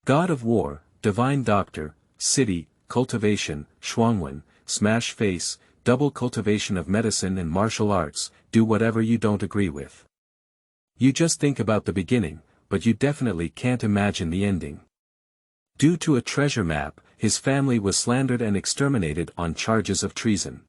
God of War, Divine Doctor, City, Cultivation, Shuangwen, Smash Face, Double Cultivation of Medicine and Martial Arts, do whatever you don't agree with. You just think about the beginning, but you definitely can't imagine the ending. Due to a treasure map, his family was slandered and exterminated on charges of treason.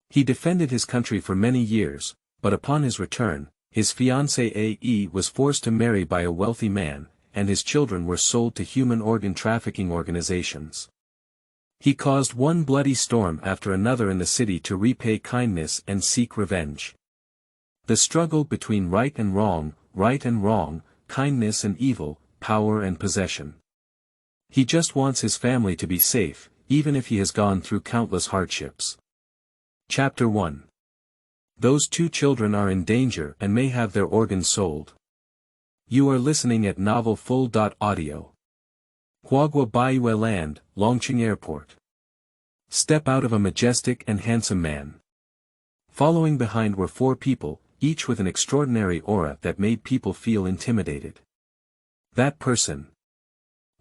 He defended his country for many years, but upon his return, his fiancée A.E. was forced to marry by a wealthy man, and his children were sold to human organ trafficking organizations. He caused one bloody storm after another in the city to repay kindness and seek revenge. The struggle between right and wrong, kindness and evil, power and possession. He just wants his family to be safe, even if he has gone through countless hardships. Chapter 1. Those two children are in danger and may have their organs sold. You are listening at Novel Full.audio. Huagua Baiyue Land, Longqing Airport. Step out of a majestic and handsome man. Following behind were four people, each with an extraordinary aura that made people feel intimidated. That person.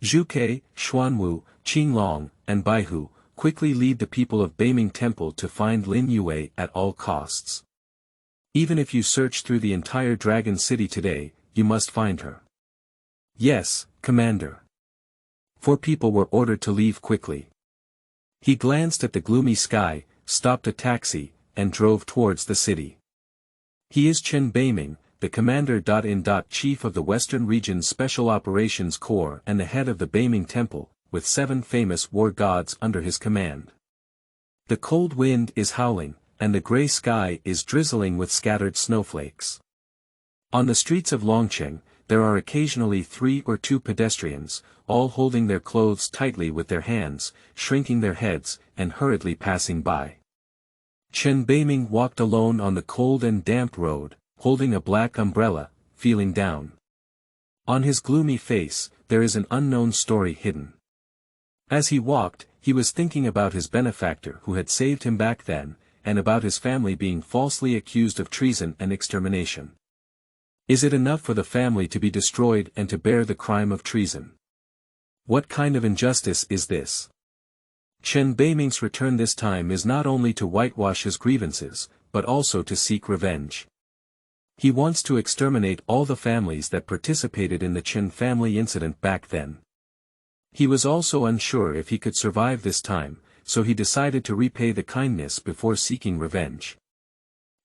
Zhuke, Xuanwu, Qinglong, and Baihu, quickly lead the people of Beiming Temple to find Lin Yuwei at all costs. Even if you search through the entire Dragon City today, you must find her. Yes, Commander. Four people were ordered to leave quickly. He glanced at the gloomy sky, stopped a taxi, and drove towards the city. He is Chen Beiming, the Commander-in-Chief of the Western Region's Special Operations Corps and the head of the Beiming Temple, with 7 famous war gods under his command. The cold wind is howling, and the gray sky is drizzling with scattered snowflakes. On the streets of Longqing, there are occasionally 3 or 2 pedestrians, all holding their clothes tightly with their hands, shrinking their heads, and hurriedly passing by. Chen Beiming walked alone on the cold and damp road, holding a black umbrella, feeling down. On his gloomy face, there is an unknown story hidden. As he walked, he was thinking about his benefactor who had saved him back then, and about his family being falsely accused of treason and extermination. Is it enough for the family to be destroyed and to bear the crime of treason? What kind of injustice is this? Chen Beiming's return this time is not only to whitewash his grievances, but also to seek revenge. He wants to exterminate all the families that participated in the Chen family incident back then. He was also unsure if he could survive this time, so he decided to repay the kindness before seeking revenge.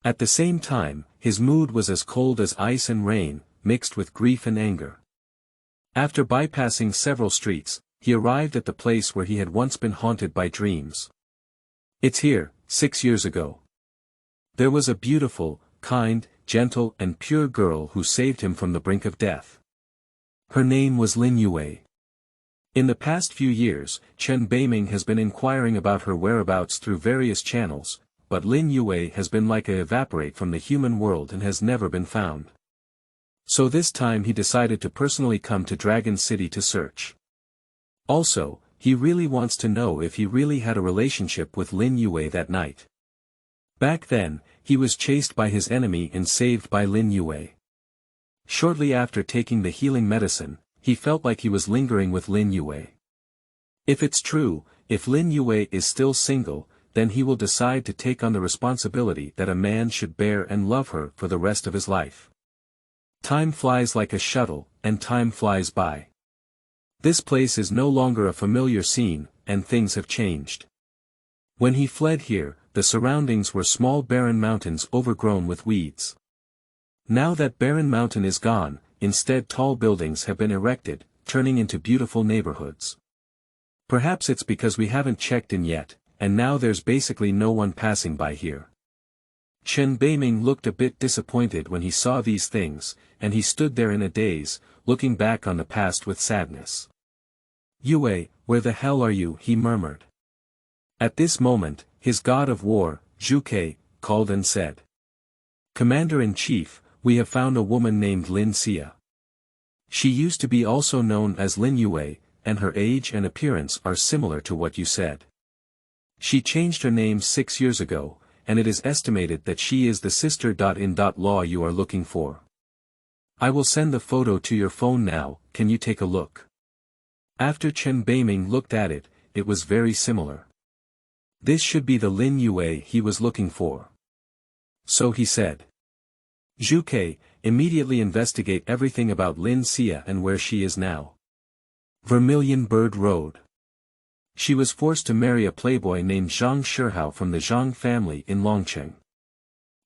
At the same time, his mood was as cold as ice and rain, mixed with grief and anger. After bypassing several streets, he arrived at the place where he had once been haunted by dreams. It's here, 6 years ago. There was a beautiful, kind, gentle and pure girl who saved him from the brink of death. Her name was Lin Yuwei. In the past few years, Chen Beiming has been inquiring about her whereabouts through various channels, but Lin Yuwei has been like a evaporate from the human world and has never been found. So this time he decided to personally come to Dragon City to search. Also, he really wants to know if he really had a relationship with Lin Yuwei that night. Back then, he was chased by his enemy and saved by Lin Yuwei. Shortly after taking the healing medicine, he felt like he was lingering with Lin Yuwei. If it's true, if Lin Yuwei is still single, then he will decide to take on the responsibility that a man should bear and love her for the rest of his life. Time flies like a shuttle, and time flies by. This place is no longer a familiar scene, and things have changed. When he fled here, the surroundings were small barren mountains overgrown with weeds. Now that barren mountain is gone, instead tall buildings have been erected, turning into beautiful neighborhoods. Perhaps it's because we haven't checked in yet, and now there's basically no one passing by here. Chen Beiming looked a bit disappointed when he saw these things, and he stood there in a daze, looking back on the past with sadness. Yuwei, where the hell are you? He murmured. At this moment, his god of war, Zhuke, called and said. Commander-in-Chief, we have found a woman named Lin Xia. She used to be also known as Lin Yuwei, and her age and appearance are similar to what you said. She changed her name 6 years ago, and it is estimated that she is the sister-in-law you are looking for. I will send the photo to your phone now, can you take a look? After Chen Beiming looked at it, it was very similar. This should be the Lin Yuwei he was looking for. So he said. Zhuke, immediately investigate everything about Lin Xia and where she is now. Vermilion Bird Road. She was forced to marry a playboy named Zhang Shihao from the Zhang family in Longqing.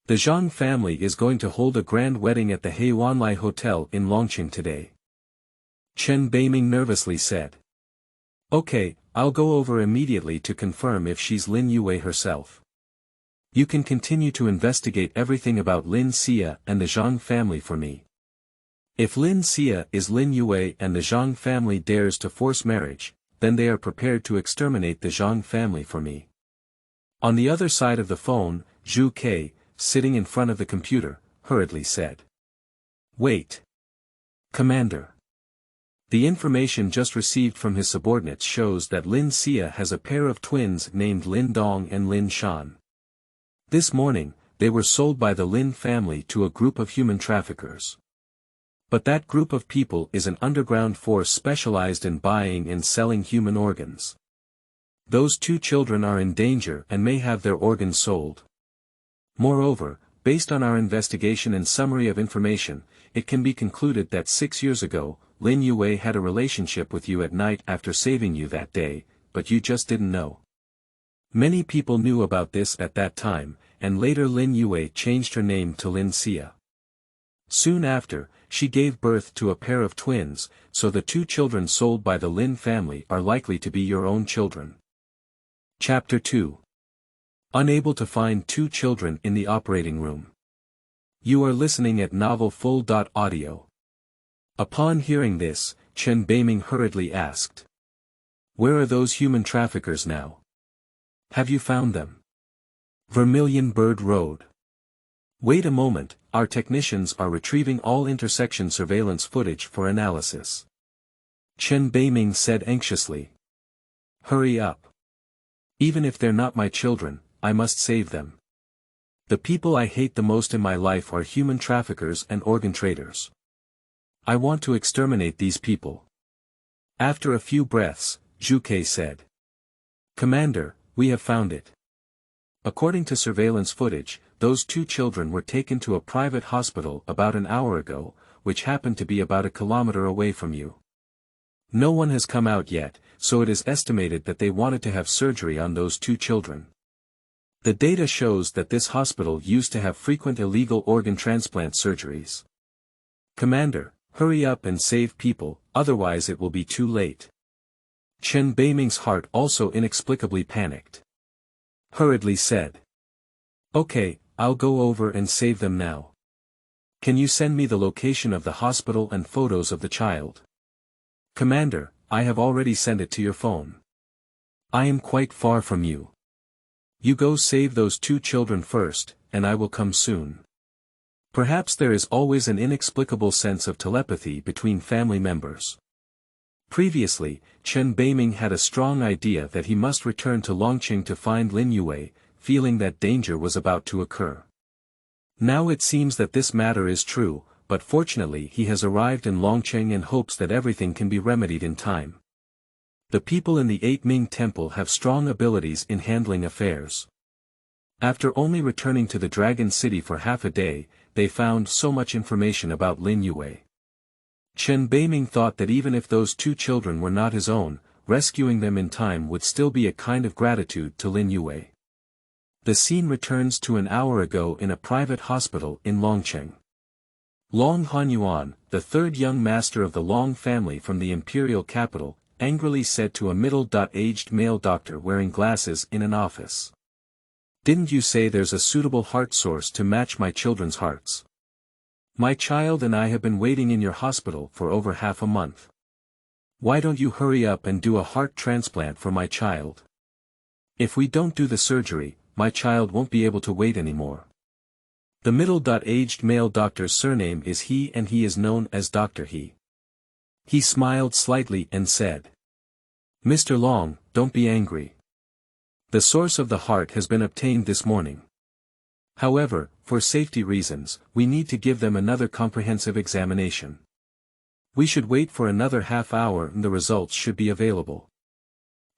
The Zhang family is going to hold a grand wedding at the Heiwanlai Hotel in Longqing today. Chen Beiming nervously said. Okay, I'll go over immediately to confirm if she's Lin Yuwei herself. You can continue to investigate everything about Lin Xia and the Zhang family for me. If Lin Xia is Lin Yuwei and the Zhang family dares to force marriage, then they are prepared to exterminate the Zhang family for me. On the other side of the phone, Zhu Ke, sitting in front of the computer, hurriedly said. Wait. Commander. The information just received from his subordinates shows that Lin Xia has a pair of twins named Lin Dong and Lin Shan. This morning, they were sold by the Lin family to a group of human traffickers. But that group of people is an underground force specialized in buying and selling human organs. Those two children are in danger and may have their organs sold. Moreover, based on our investigation and summary of information, it can be concluded that 6 years ago, Lin Yuwei had a relationship with you at night after saving you that day, but you just didn't know. Many people knew about this at that time, and later Lin Yuwei changed her name to Lin Xia. Soon after, she gave birth to a pair of twins, so the two children sold by the Lin family are likely to be your own children. Chapter 2. Unable to find two children in the operating room. You are listening at novelfull.audio. Upon hearing this, Chen Beiming hurriedly asked. Where are those human traffickers now? Have you found them? Vermilion Bird Road. Wait a moment, our technicians are retrieving all intersection surveillance footage for analysis. Chen Beiming said anxiously. Hurry up. Even if they're not my children, I must save them. The people I hate the most in my life are human traffickers and organ traders. I want to exterminate these people. After a few breaths, Zhu Ke said. Commander, we have found it. According to surveillance footage, those two children were taken to a private hospital about an hour ago, which happened to be about a kilometer away from you. No one has come out yet, so it is estimated that they wanted to have surgery on those two children. The data shows that this hospital used to have frequent illegal organ transplant surgeries. Commander, hurry up and save people, otherwise it will be too late. Chen Beiming's heart also inexplicably panicked. Hurriedly said. Okay, I'll go over and save them now. Can you send me the location of the hospital and photos of the child? Commander, I have already sent it to your phone. I am quite far from you. You go save those two children first, and I will come soon. Perhaps there is always an inexplicable sense of telepathy between family members. Previously, Chen Beiming had a strong idea that he must return to Longqing to find Lin Yuwei, feeling that danger was about to occur. Now it seems that this matter is true, but fortunately he has arrived in Longqing and hopes that everything can be remedied in time. The people in the Eight Ming Temple have strong abilities in handling affairs. After only returning to the Dragon City for half a day, they found so much information about Lin Yuwei. Chen Beiming thought that even if those two children were not his own, rescuing them in time would still be a kind of gratitude to Lin Yuwei. The scene returns to an hour ago in a private hospital in Longqing. Long Hanyuan, the third young master of the Long family from the imperial capital, angrily said to a middle-aged male doctor wearing glasses in an office. Didn't you say there's a suitable heart source to match my children's hearts? My child and I have been waiting in your hospital for over half a month. Why don't you hurry up and do a heart transplant for my child? If we don't do the surgery, my child won't be able to wait anymore. The middle-aged male doctor's surname is He and he is known as Dr. He. He smiled slightly and said. Mr. Long, don't be angry. The source of the heart has been obtained this morning. However, for safety reasons, we need to give them another comprehensive examination. We should wait for another half hour and the results should be available.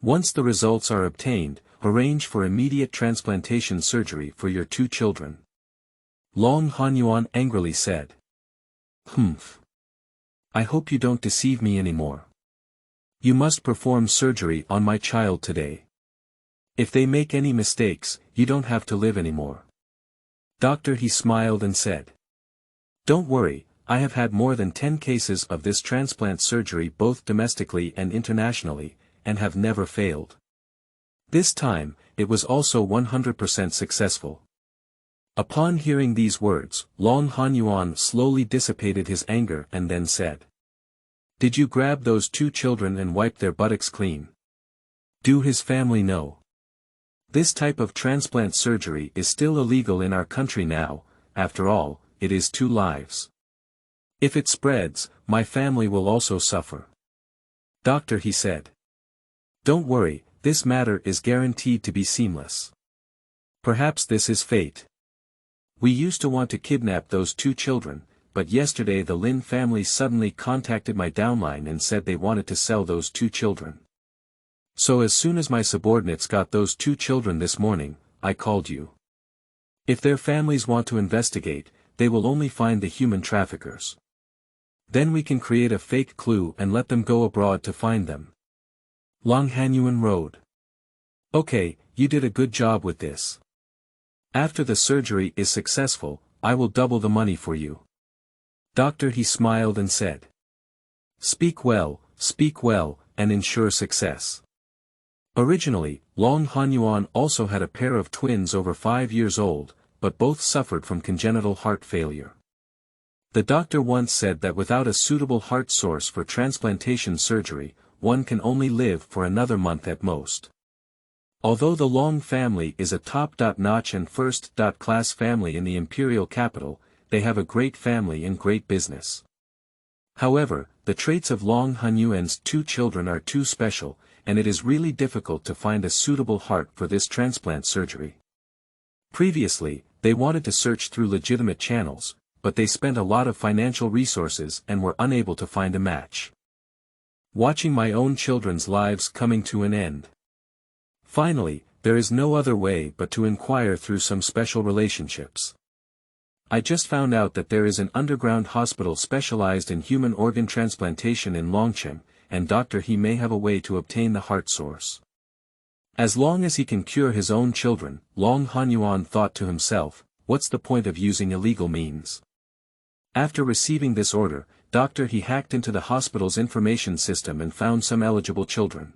Once the results are obtained, arrange for immediate transplantation surgery for your 2 children. Long Hanyuan angrily said. Humph. I hope you don't deceive me anymore. You must perform surgery on my child today. If they make any mistakes, you don't have to live anymore. Doctor, he smiled and said. Don't worry, I have had more than 10 cases of this transplant surgery both domestically and internationally, and have never failed. This time, it was also 100% successful. Upon hearing these words, Long Hanyuan slowly dissipated his anger and then said. Did you grab those 2 children and wipe their buttocks clean? Do his family know? This type of transplant surgery is still illegal in our country now, after all, it is 2 lives. If it spreads, my family will also suffer. Doctor, he said. Don't worry, this matter is guaranteed to be seamless. Perhaps this is fate. We used to want to kidnap those 2 children, but yesterday the Lin family suddenly contacted my downline and said they wanted to sell those 2 children. So as soon as my subordinates got those 2 children this morning, I called you. If their families want to investigate, they will only find the human traffickers. Then we can create a fake clue and let them go abroad to find them. Long Hanyuan rode. Okay, you did a good job with this. After the surgery is successful, I will double the money for you. Doctor, he smiled and said. Speak well, and ensure success. Originally, Long Hanyuan also had a pair of twins over 5 years old, but both suffered from congenital heart failure. The doctor once said that without a suitable heart source for transplantation surgery, one can only live for another month at most. Although the Long family is a top-notch and first-class family in the imperial capital, they have a great family and great business. However, the traits of Long Hanyuan's 2 children are too special, and it is really difficult to find a suitable heart for this transplant surgery. Previously, they wanted to search through legitimate channels, but they spent a lot of financial resources and were unable to find a match. Watching my own children's lives coming to an end. Finally, there is no other way but to inquire through some special relationships. I just found out that there is an underground hospital specialized in human organ transplantation in Longcheng, and doctor, he may have a way to obtain the heart source. As long as he can cure his own children, Long Hanyuan thought to himself, what's the point of using illegal means? After receiving this order, doctor, he hacked into the hospital's information system and found some eligible children.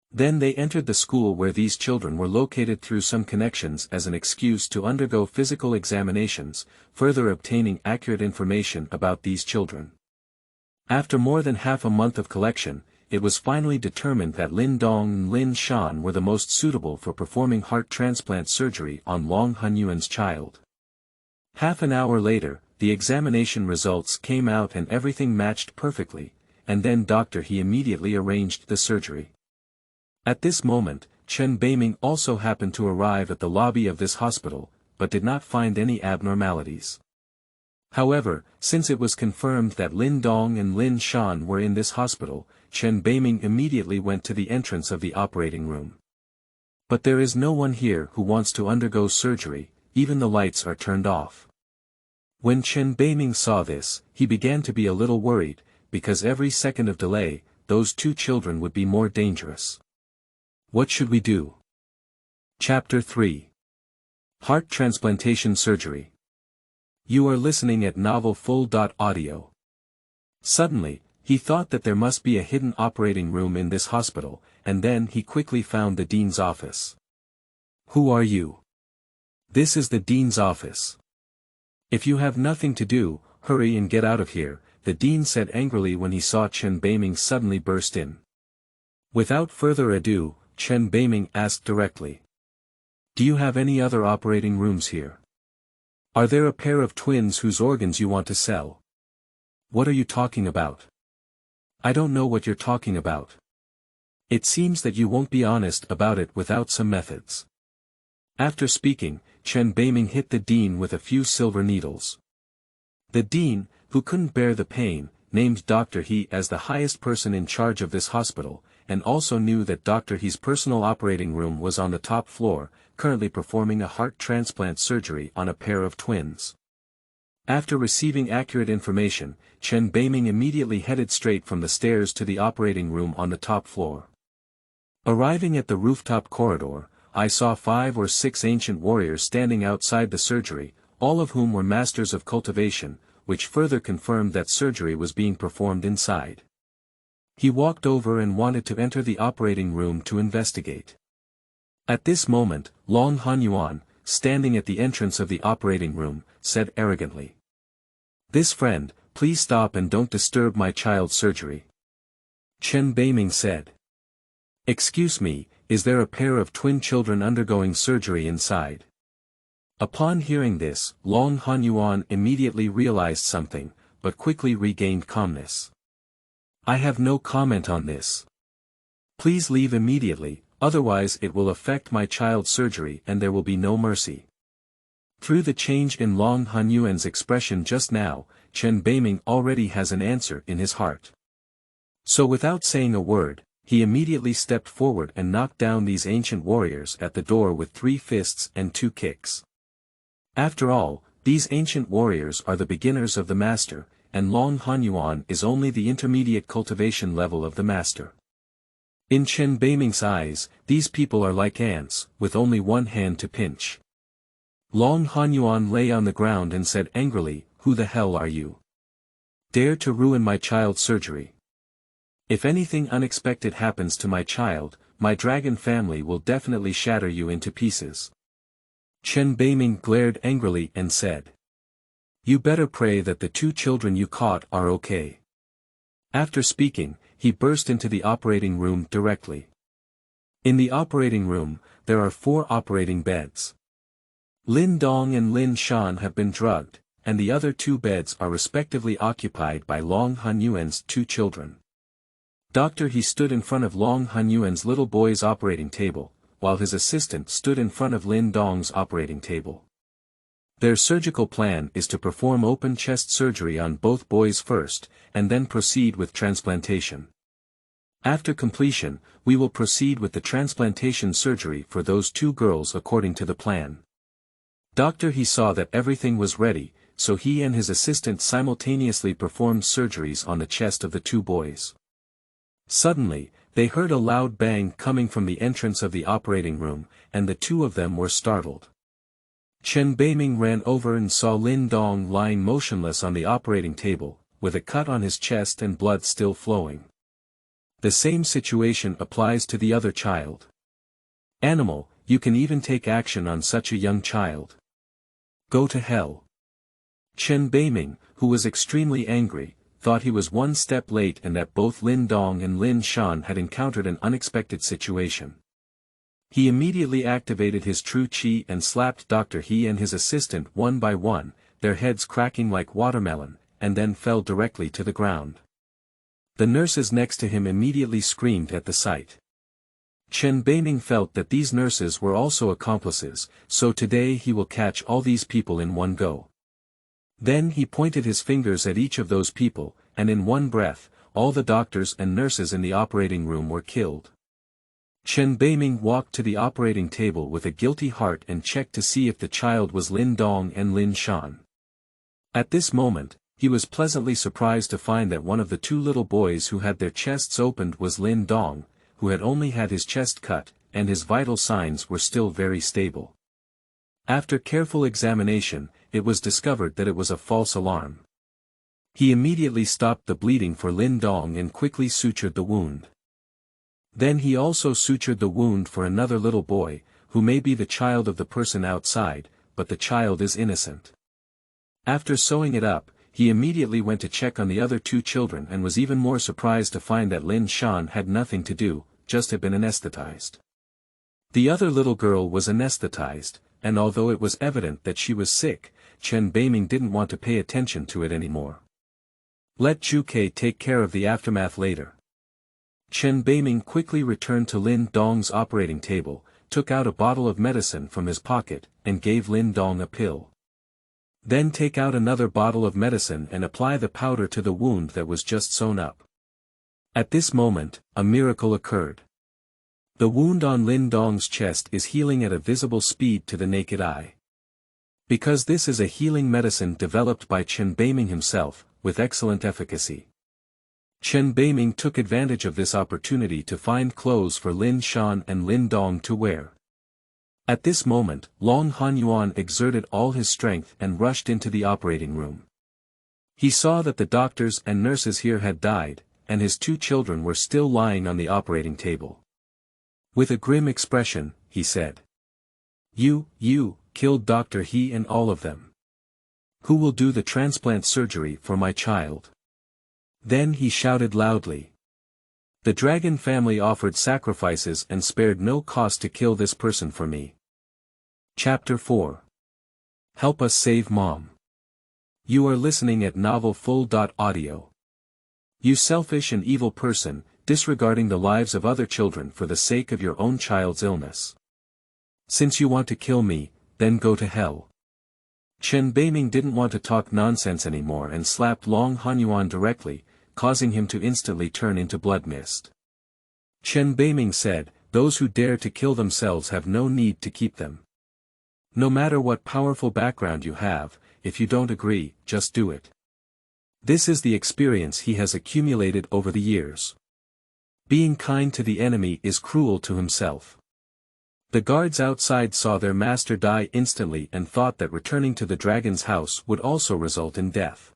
Then they entered the school where these children were located through some connections as an excuse to undergo physical examinations, further obtaining accurate information about these children. After more than half a month of collection, it was finally determined that Lin Dong and Lin Shan were the most suitable for performing heart transplant surgery on Long Hanyuan's child. Half an hour later, the examination results came out and everything matched perfectly, and then doctor, he immediately arranged the surgery. At this moment, Chen Beiming also happened to arrive at the lobby of this hospital, but did not find any abnormalities. However, since it was confirmed that Lin Dong and Lin Shan were in this hospital, Chen Beiming immediately went to the entrance of the operating room. But there is no one here who wants to undergo surgery, even the lights are turned off. When Chen Beiming saw this, he began to be a little worried, because every second of delay, those 2 children would be more dangerous. What should we do? Chapter 3. Heart Transplantation Surgery. You are listening at novelfull.audio. Suddenly, he thought that there must be a hidden operating room in this hospital, and then he quickly found the dean's office. Who are you? This is the dean's office. If you have nothing to do, hurry and get out of here, the dean said angrily when he saw Chen Beiming suddenly burst in. Without further ado, Chen Beiming asked directly. Do you have any other operating rooms here? Are there a pair of twins whose organs you want to sell? What are you talking about? I don't know what you're talking about. It seems that you won't be honest about it without some methods. After speaking, Chen Beiming hit the dean with a few silver needles. The dean, who couldn't bear the pain, named Dr. He as the highest person in charge of this hospital, and also knew that Dr. He's personal operating room was on the top floor, currently performing a heart transplant surgery on a pair of twins. After receiving accurate information, Chen Beiming immediately headed straight from the stairs to the operating room on the top floor. Arriving at the rooftop corridor, I saw 5 or 6 ancient warriors standing outside the surgery, all of whom were masters of cultivation, which further confirmed that surgery was being performed inside. He walked over and wanted to enter the operating room to investigate. At this moment, Long Hanyuan, standing at the entrance of the operating room, said arrogantly, "This friend, please stop and don't disturb my child's surgery." Chen Beiming said, "Excuse me, is there a pair of twin children undergoing surgery inside?" Upon hearing this, Long Hanyuan immediately realized something, but quickly regained calmness. "I have no comment on this. Please leave immediately, otherwise it will affect my child's surgery and there will be no mercy." Through the change in Long Hanyuan's expression just now, Chen Beiming already has an answer in his heart. So without saying a word, he immediately stepped forward and knocked down these ancient warriors at the door with 3 fists and 2 kicks. After all, these ancient warriors are the beginners of the master, and Long Hanyuan is only the intermediate cultivation level of the master. In Chen Beiming's eyes, these people are like ants, with only one hand to pinch. Long Hanyuan lay on the ground and said angrily, "Who the hell are you? Dare to ruin my child's surgery? If anything unexpected happens to my child, my dragon family will definitely shatter you into pieces." Chen Beiming glared angrily and said, "You better pray that the 2 children you caught are okay." After speaking, he burst into the operating room directly. In the operating room, there are 4 operating beds. Lin Dong and Lin Shan have been drugged, and the other 2 beds are respectively occupied by Long Hanyuan's 2 children. Dr. He stood in front of Long Hanyuan's little boy's operating table, while his assistant stood in front of Lin Dong's operating table. Their surgical plan is to perform open chest surgery on both boys first, and then proceed with transplantation. After completion, we will proceed with the transplantation surgery for those 2 girls according to the plan. Dr. He saw that everything was ready, so he and his assistant simultaneously performed surgeries on the chest of the 2 boys. Suddenly, they heard a loud bang coming from the entrance of the operating room, and the 2 of them were startled. Chen Beiming ran over and saw Lin Dong lying motionless on the operating table, with a cut on his chest and blood still flowing. The same situation applies to the other child. Animal, you can even take action on such a young child. Go to hell. Chen Beiming, who was extremely angry, thought he was one step late and that both Lin Dong and Lin Shan had encountered an unexpected situation. He immediately activated his true chi and slapped Dr. He and his assistant one by one, their heads cracking like watermelon, and then fell directly to the ground. The nurses next to him immediately screamed at the sight. Chen Beiming felt that these nurses were also accomplices, so today he will catch all these people in one go. Then he pointed his fingers at each of those people, and in one breath, all the doctors and nurses in the operating room were killed. Chen Beiming walked to the operating table with a guilty heart and checked to see if the child was Lin Dong and Lin Shan. At this moment, he was pleasantly surprised to find that one of the 2 little boys who had their chests opened was Lin Dong, who had only had his chest cut, and his vital signs were still very stable. After careful examination, it was discovered that it was a false alarm. He immediately stopped the bleeding for Lin Dong and quickly sutured the wound. Then he also sutured the wound for another little boy, who may be the child of the person outside, but the child is innocent. After sewing it up, he immediately went to check on the other 2 children and was even more surprised to find that Lin Shan had nothing to do, just had been anesthetized. The other little girl was anesthetized, and although it was evident that she was sick, Chen Beiming didn't want to pay attention to it anymore. Let Zhuke take care of the aftermath later. Chen Beiming quickly returned to Lin Dong's operating table, took out a bottle of medicine from his pocket, and gave Lin Dong a pill. Then take out another bottle of medicine and apply the powder to the wound that was just sewn up. At this moment, a miracle occurred. The wound on Lin Dong's chest is healing at a visible speed to the naked eye. Because this is a healing medicine developed by Chen Beiming himself, with excellent efficacy. Chen Beiming took advantage of this opportunity to find clothes for Lin Shan and Lin Dong to wear. At this moment, Long Hanyuan exerted all his strength and rushed into the operating room. He saw that the doctors and nurses here had died, and his 2 children were still lying on the operating table. With a grim expression, he said, You killed Dr. He and all of them. Who will do the transplant surgery for my child? Then he shouted loudly. The dragon family offered sacrifices and spared no cost to kill this person for me. Chapter 4. Help us save Mom. You are listening at novelfull.audio. You selfish and evil person, disregarding the lives of other children for the sake of your own child's illness. Since you want to kill me, then go to hell. Chen Beiming didn't want to talk nonsense anymore and slapped Long Hanyuan directly, causing him to instantly turn into blood mist. Chen Beiming said, Those who dare to kill themselves have no need to keep them. No matter what powerful background you have, if you don't agree, just do it. This is the experience he has accumulated over the years. Being kind to the enemy is cruel to himself. The guards outside saw their master die instantly and thought that returning to the dragon's house would also result in death.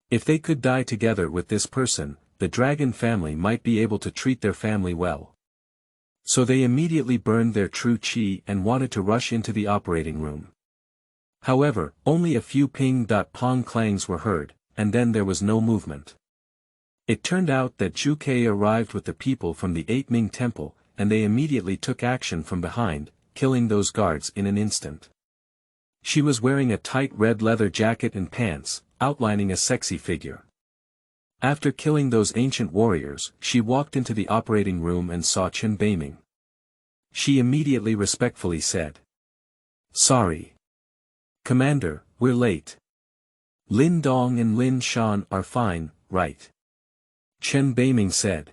If they could die together with this person, the dragon family might be able to treat their family well. So they immediately burned their true qi and wanted to rush into the operating room. However, only a few ping-pong clangs were heard, and then there was no movement. It turned out that Zhu Ke arrived with the people from the 8 Ming Temple, and they immediately took action from behind, killing those guards in an instant. She was wearing a tight red leather jacket and pants, outlining a sexy figure. After killing those ancient warriors, she walked into the operating room and saw Chen Beiming. She immediately respectfully said, Sorry. Commander, we're late. Lin Dong and Lin Shan are fine, right? Chen Beiming said.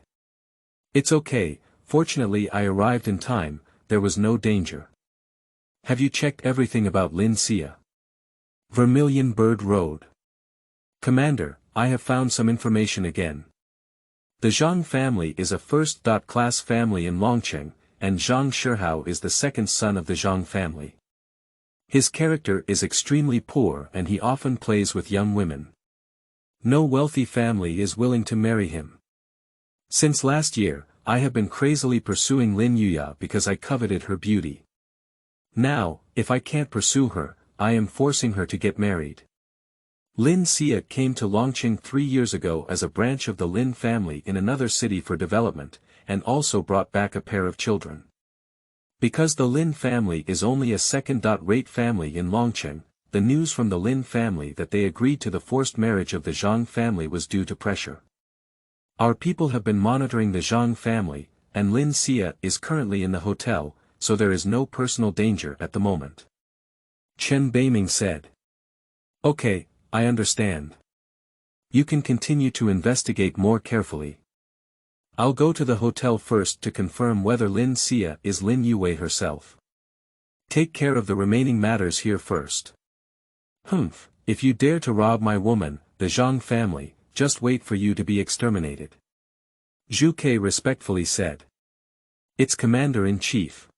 It's okay, fortunately I arrived in time, there was no danger. Have you checked everything about Lin Xia? Vermilion Bird Road. Commander, I have found some information again. The Zhang family is a first-class family in Longqing, and Zhang Shihao is the second son of the Zhang family. His character is extremely poor and he often plays with young women. No wealthy family is willing to marry him. Since last year, I have been crazily pursuing Lin Yuya because I coveted her beauty. Now, if I can't pursue her, I am forcing her to get married. Lin Xia came to Longqing 3 years ago as a branch of the Lin family in another city for development, and also brought back a pair of children. Because the Lin family is only a second-rate family in Longqing, the news from the Lin family that they agreed to the forced marriage of the Zhang family was due to pressure. Our people have been monitoring the Zhang family, and Lin Xia is currently in the hotel, so there is no personal danger at the moment. Chen Beiming said. Okay, I understand. You can continue to investigate more carefully. I'll go to the hotel first to confirm whether Lin Xia is Lin Yuwei herself. Take care of the remaining matters here first. If you dare to rob my woman, the Zhang family, just wait for you to be exterminated. Zhu Ke respectfully said. It's Commander-in-Chief.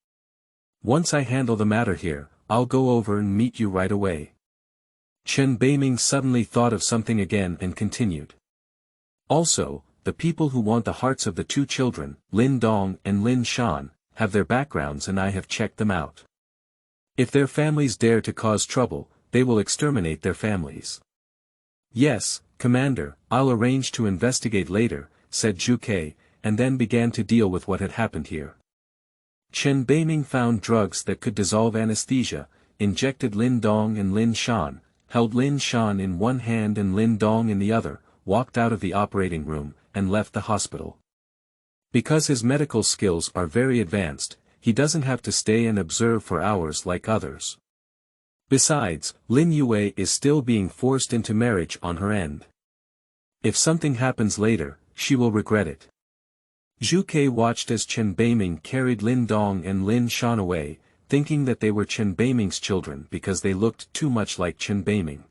Once I handle the matter here, I'll go over and meet you right away. Chen Beiming suddenly thought of something again and continued. Also, the people who want the hearts of the 2 children, Lin Dong and Lin Shan, have their backgrounds and I have checked them out. If their families dare to cause trouble, they will exterminate their families. Yes, Commander, I'll arrange to investigate later, said Zhu Ke, and then began to deal with what had happened here. Chen Beiming found drugs that could dissolve anesthesia, injected Lin Dong and Lin Shan, held Lin Shan in one hand and Lin Dong in the other, walked out of the operating room, and left the hospital. Because his medical skills are very advanced, he doesn't have to stay and observe for hours like others. Besides, Lin Yuwei is still being forced into marriage on her end. If something happens later, she will regret it. Zhu Ke watched as Chen Beiming carried Lin Dong and Lin Shan away, thinking that they were Chen Beiming's children because they looked too much like Chen Beiming.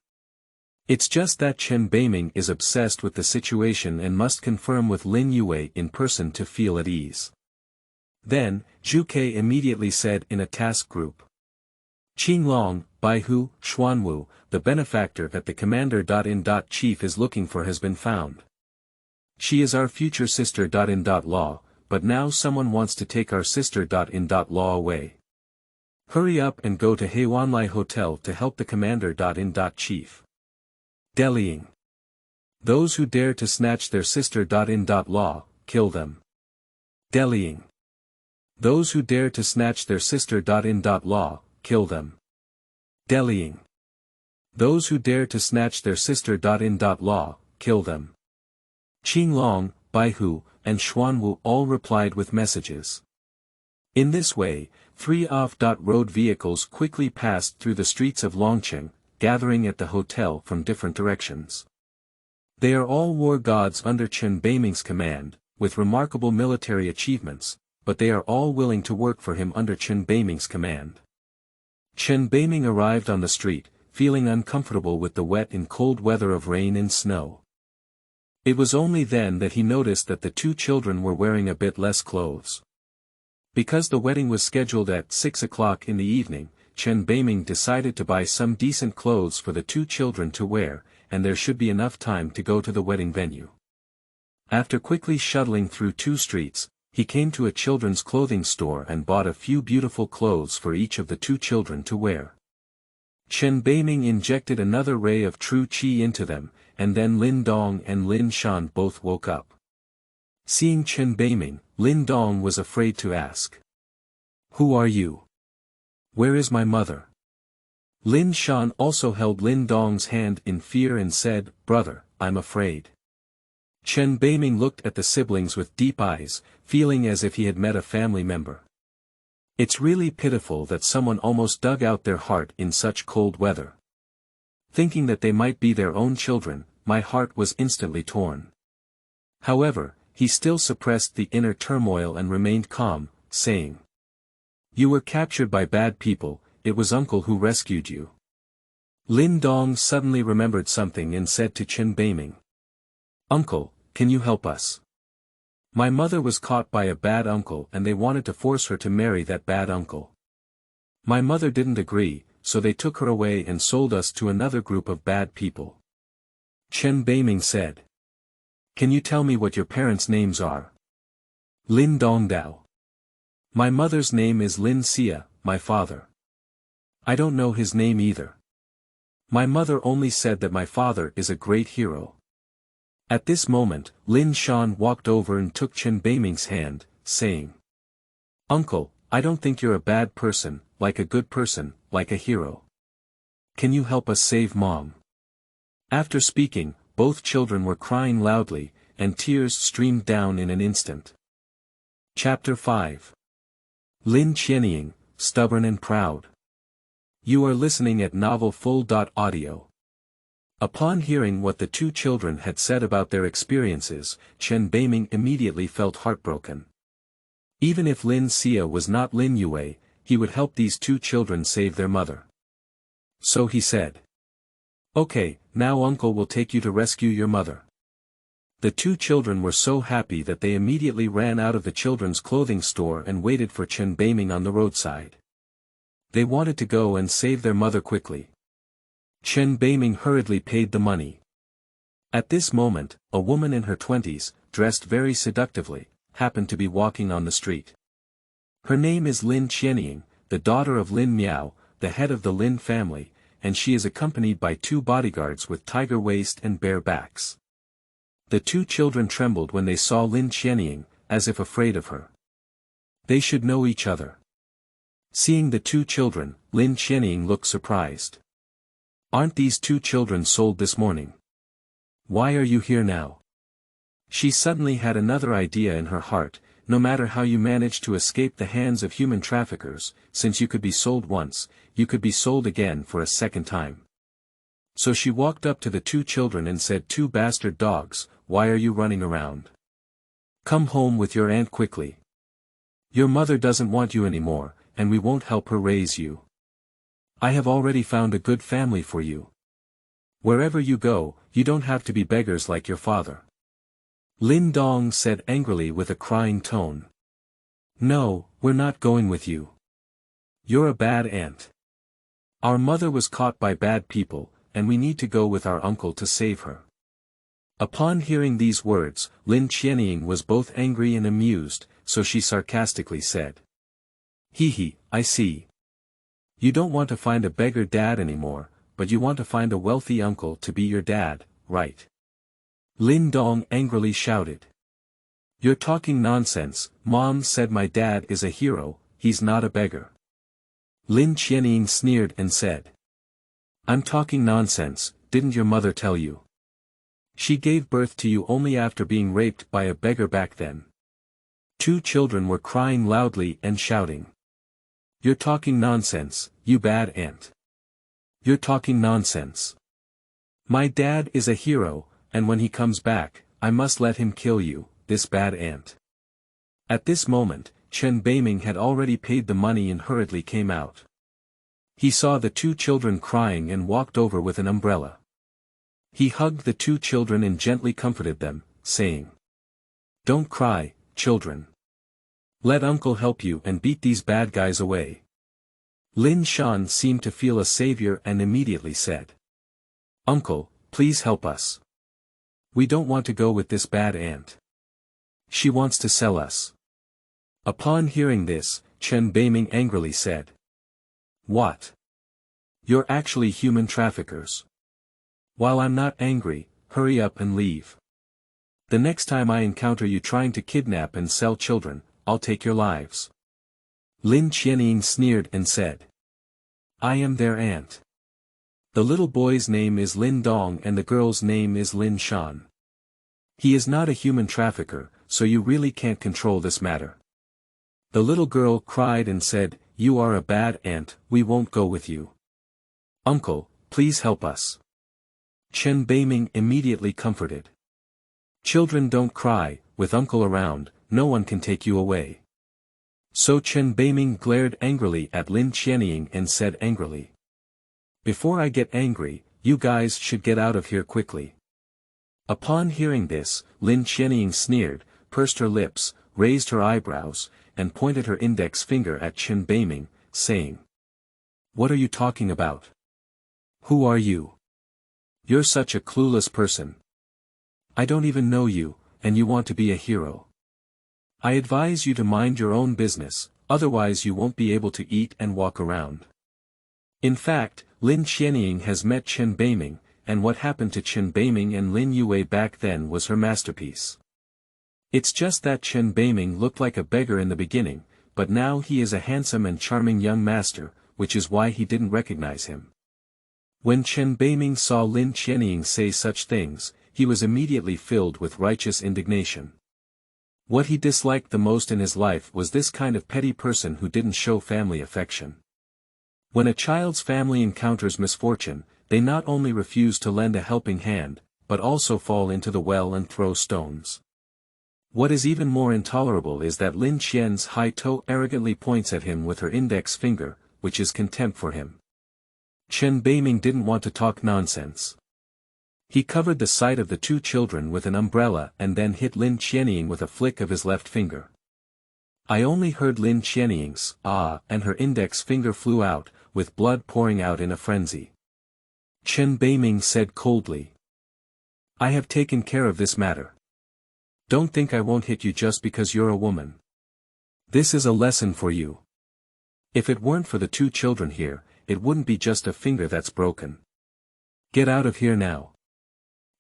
It's just that Chen Beiming is obsessed with the situation and must confirm with Lin Yuwei in person to feel at ease. Then, Zhu Ke immediately said in a task group. Qinglong, Baihu, Xuanwu, the benefactor that the commander.in.chief is looking for has been found. She is our future sister.in.law, but now someone wants to take our sister.in.law away. Hurry up and go to Heiwanlai Hotel to help the commander.in.chief. Delying. Those who dare to snatch their sister.in.law, kill them. Delying. Those who dare to snatch their sister.in.law, kill them. Delying. Those who dare to snatch their sister.in.law, kill them. Qinglong, Baihu, and Xuanwu all replied with messages. In this way, 3 off-road vehicles quickly passed through the streets of Longqing, gathering at the hotel from different directions. They are all war gods under Chen Beiming's command, with remarkable military achievements, but they are all willing to work for him under Chen Beiming's command. Chen Beiming arrived on the street, feeling uncomfortable with the wet and cold weather of rain and snow. It was only then that he noticed that the 2 children were wearing a bit less clothes. Because the wedding was scheduled at 6 o'clock in the evening, Chen Beiming decided to buy some decent clothes for the 2 children to wear, and there should be enough time to go to the wedding venue. After quickly shuttling through 2 streets, he came to a children's clothing store and bought a few beautiful clothes for each of the 2 children to wear. Chen Beiming injected another ray of true qi into them, and then Lin Dong and Lin Shan both woke up. Seeing Chen Beiming, Lin Dong was afraid to ask. Who are you? Where is my mother? Lin Shan also held Lin Dong's hand in fear and said, Brother, I'm afraid. Chen Beiming looked at the siblings with deep eyes, feeling as if he had met a family member. It's really pitiful that someone almost dug out their heart in such cold weather. Thinking that they might be their own children, my heart was instantly torn. However, he still suppressed the inner turmoil and remained calm, saying, You were captured by bad people, it was uncle who rescued you. Lin Dong suddenly remembered something and said to Chen Beiming. Uncle, can you help us? My mother was caught by a bad uncle and they wanted to force her to marry that bad uncle. My mother didn't agree, so they took her away and sold us to another group of bad people. Chen Beiming said. Can you tell me what your parents' names are? Lin Dongdao. My mother's name is Lin Xia, my father. I don't know his name either. My mother only said that my father is a great hero. At this moment, Lin Shan walked over and took Chen Beiming's hand, saying. Uncle, I don't think you're a bad person, like a good person, like a hero. Can you help us save Mom? After speaking, both children were crying loudly, and tears streamed down in an instant. Chapter 5. Lin Qianying, Stubborn and Proud. You are listening at novelfull.audio. Upon hearing what the 2 children had said about their experiences, Chen Beiming immediately felt heartbroken. Even if Lin Xia was not Lin Yuwei, he would help these 2 children save their mother. So he said. Okay, now uncle will take you to rescue your mother. The 2 children were so happy that they immediately ran out of the children's clothing store and waited for Chen Beiming on the roadside. They wanted to go and save their mother quickly. Chen Beiming hurriedly paid the money. At this moment, a woman in her 20s, dressed very seductively, happened to be walking on the street. Her name is Lin Qianying, the daughter of Lin Miao, the head of the Lin family, and she is accompanied by 2 bodyguards with tiger waist and bare backs. The 2 children trembled when they saw Lin Qianying, as if afraid of her. They should know each other. Seeing the 2 children, Lin Qianying looked surprised. Aren't these 2 children sold this morning? Why are you here now? She suddenly had another idea in her heart, no matter how you managed to escape the hands of human traffickers, since you could be sold once, you could be sold again for a second time. So she walked up to the two children and said, "Two bastard dogs, why are you running around? Come home with your aunt quickly. Your mother doesn't want you anymore, and we won't help her raise you. I have already found a good family for you. Wherever you go, you don't have to be beggars like your father." Lin Dong said angrily with a crying tone. "No, we're not going with you. You're a bad aunt. Our mother was caught by bad people, and we need to go with our uncle to save her." Upon hearing these words, Lin Qianying was both angry and amused, so she sarcastically said, "Hee, I see. You don't want to find a beggar dad anymore, but you want to find a wealthy uncle to be your dad, right?" Lin Dong angrily shouted. "You're talking nonsense," Mom said. "My dad is a hero, he's not a beggar." Lin Qianying sneered and said, "I'm talking nonsense, didn't your mother tell you? She gave birth to you only after being raped by a beggar back then." Two children were crying loudly and shouting, "You're talking nonsense, you bad aunt. You're talking nonsense. My dad is a hero, and when he comes back, I must let him kill you, this bad aunt." At this moment, Chen Beiming had already paid the money and hurriedly came out. He saw the two children crying and walked over with an umbrella. He hugged the two children and gently comforted them, saying, "Don't cry, children. Let uncle help you and beat these bad guys away." Lin Shan seemed to feel a savior and immediately said, "Uncle, please help us. We don't want to go with this bad aunt. She wants to sell us." Upon hearing this, Chen Beiming angrily said, "What? You're actually human traffickers. While I'm not angry, hurry up and leave. The next time I encounter you trying to kidnap and sell children, I'll take your lives." Lin Qianying sneered and said, "I am their aunt. The little boy's name is Lin Dong and the girl's name is Lin Shan. He is not a human trafficker, so you really can't control this matter." The little girl cried and said, "You are a bad aunt, we won't go with you. Uncle, please help us." Chen Beiming immediately comforted. "Children don't cry, with uncle around, no one can take you away." So Chen Beiming glared angrily at Lin Qianying and said angrily, "Before I get angry, you guys should get out of here quickly." Upon hearing this, Lin Qianying sneered, pursed her lips, raised her eyebrows, and pointed her index finger at Chen Beiming, saying, "What are you talking about? Who are you? You're such a clueless person. I don't even know you, and you want to be a hero. I advise you to mind your own business, otherwise you won't be able to eat and walk around." In fact, Lin Qianying has met Chen Beiming, and what happened to Chen Beiming and Lin Yuwei back then was her masterpiece. It's just that Chen Beiming looked like a beggar in the beginning, but now he is a handsome and charming young master, which is why he didn't recognize him. When Chen Beiming saw Lin Qianying say such things, he was immediately filled with righteous indignation. What he disliked the most in his life was this kind of petty person who didn't show family affection. When a child's family encounters misfortune, they not only refuse to lend a helping hand, but also fall into the well and throw stones. What is even more intolerable is that Lin Qian's high toe arrogantly points at him with her index finger, which is contempt for him. Chen Beiming didn't want to talk nonsense. He covered the sight of the two children with an umbrella and then hit Lin Qianying with a flick of his left finger. I only heard Lin Qianying's "ah" and her index finger flew out, with blood pouring out in a frenzy. Chen Beiming said coldly, "I have taken care of this matter. Don't think I won't hit you just because you're a woman. This is a lesson for you. If it weren't for the two children here, it wouldn't be just a finger that's broken. Get out of here now.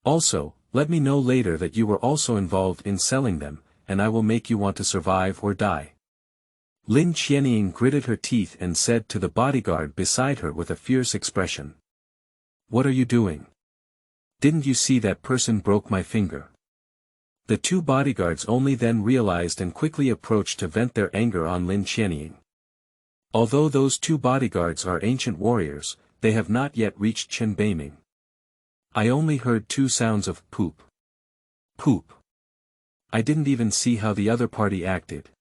Also, let me know later that you were also involved in selling them, and I will make you want to survive or die." Lin Qianying gritted her teeth and said to the bodyguard beside her with a fierce expression, "What are you doing? Didn't you see that person broke my finger? The two bodyguards only then realized and quickly approached to vent their anger on Lin Qianying. Although those two bodyguards are ancient warriors, they have not yet reached Chen Beiming. I only heard two sounds of poop. Poop. I didn't even see how the other party acted.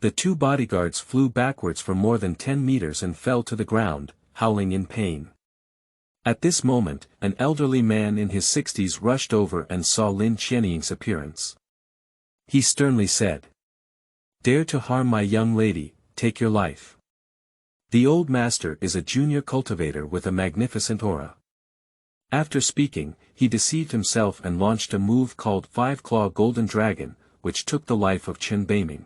The two bodyguards flew backwards for more than 10 meters and fell to the ground, howling in pain. At this moment, an elderly man in his 60s rushed over and saw Lin Qianying's appearance. He sternly said, "Dare to harm my young lady, take your life." The old master is a junior cultivator with a magnificent aura. After speaking, he deceived himself and launched a move called Five-Claw Golden Dragon, which took the life of Chen Beiming.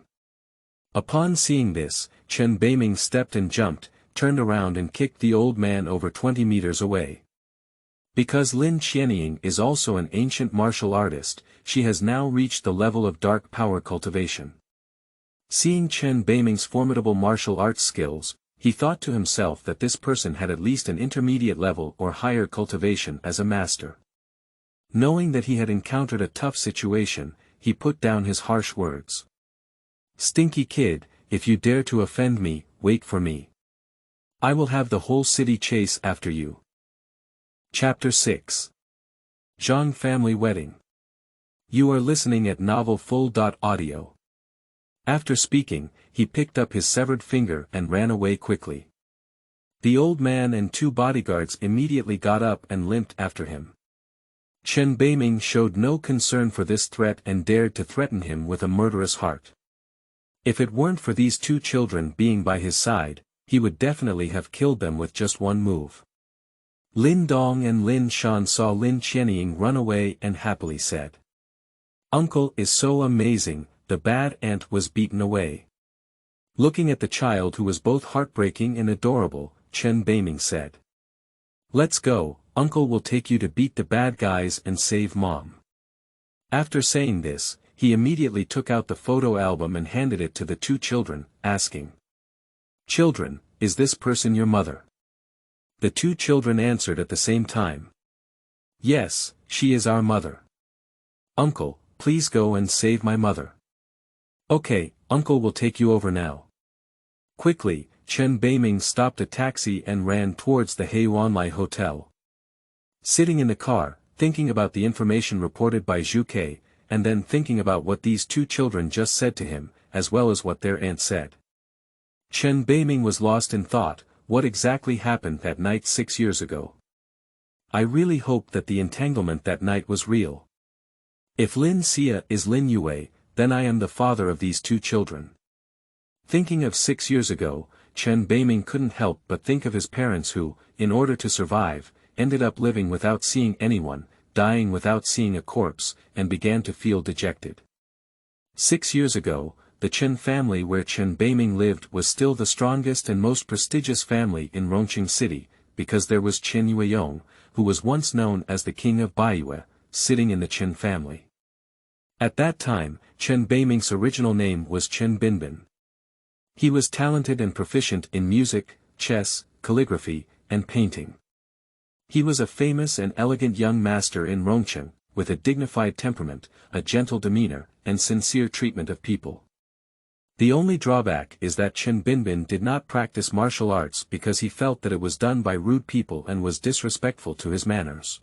Upon seeing this, Chen Beiming stepped and jumped, turned around and kicked the old man over 20 meters away. Because Lin Qianying is also an ancient martial artist, she has now reached the level of dark power cultivation. Seeing Chen Beiming's formidable martial arts skills, he thought to himself that this person had at least an intermediate level or higher cultivation as a master. Knowing that he had encountered a tough situation, he put down his harsh words. "Stinky kid, if you dare to offend me, wait for me. I will have the whole city chase after you." Chapter 6. Zhang Family Wedding. You are listening at novelfull.audio. After speaking, he picked up his severed finger and ran away quickly. The old man and two bodyguards immediately got up and limped after him. Chen Beiming showed no concern for this threat and dared to threaten him with a murderous heart. If it weren't for these two children being by his side, he would definitely have killed them with just one move. Lin Dong and Lin Shan saw Lin Qianying run away and happily said, "Uncle is so amazing, the bad ant was beaten away." Looking at the child who was both heartbreaking and adorable, Chen Beiming said, "Let's go, Uncle will take you to beat the bad guys and save Mom." After saying this, he immediately took out the photo album and handed it to the two children, asking, "Children, is this person your mother?" The two children answered at the same time, "Yes, she is our mother." "Uncle, please go and save my mother." "Okay, Uncle will take you over now." Quickly, Chen Beiming stopped a taxi and ran towards the Heiwanlai Hotel. Sitting in the car, thinking about the information reported by Zhu, and then thinking about what these two children just said to him, as well as what their aunt said, Chen Beiming was lost in thought. What exactly happened that night 6 years ago? I really hope that the entanglement that night was real. If Lin Xia is Lin Yuwei, then I am the father of these two children. Thinking of 6 years ago, Chen Beiming couldn't help but think of his parents who, in order to survive, ended up living without seeing anyone, dying without seeing a corpse, and began to feel dejected. 6 years ago, the Chen family where Chen Beiming lived was still the strongest and most prestigious family in Rongqing City, because there was Chen Yueyong, who was once known as the king of Baiyue, sitting in the Chen family. At that time, Chen Beiming's original name was Chen Binbin. He was talented and proficient in music, chess, calligraphy, and painting. He was a famous and elegant young master in Rongqing, with a dignified temperament, a gentle demeanor, and sincere treatment of people. The only drawback is that Chen Binbin did not practice martial arts because he felt that it was done by rude people and was disrespectful to his manners.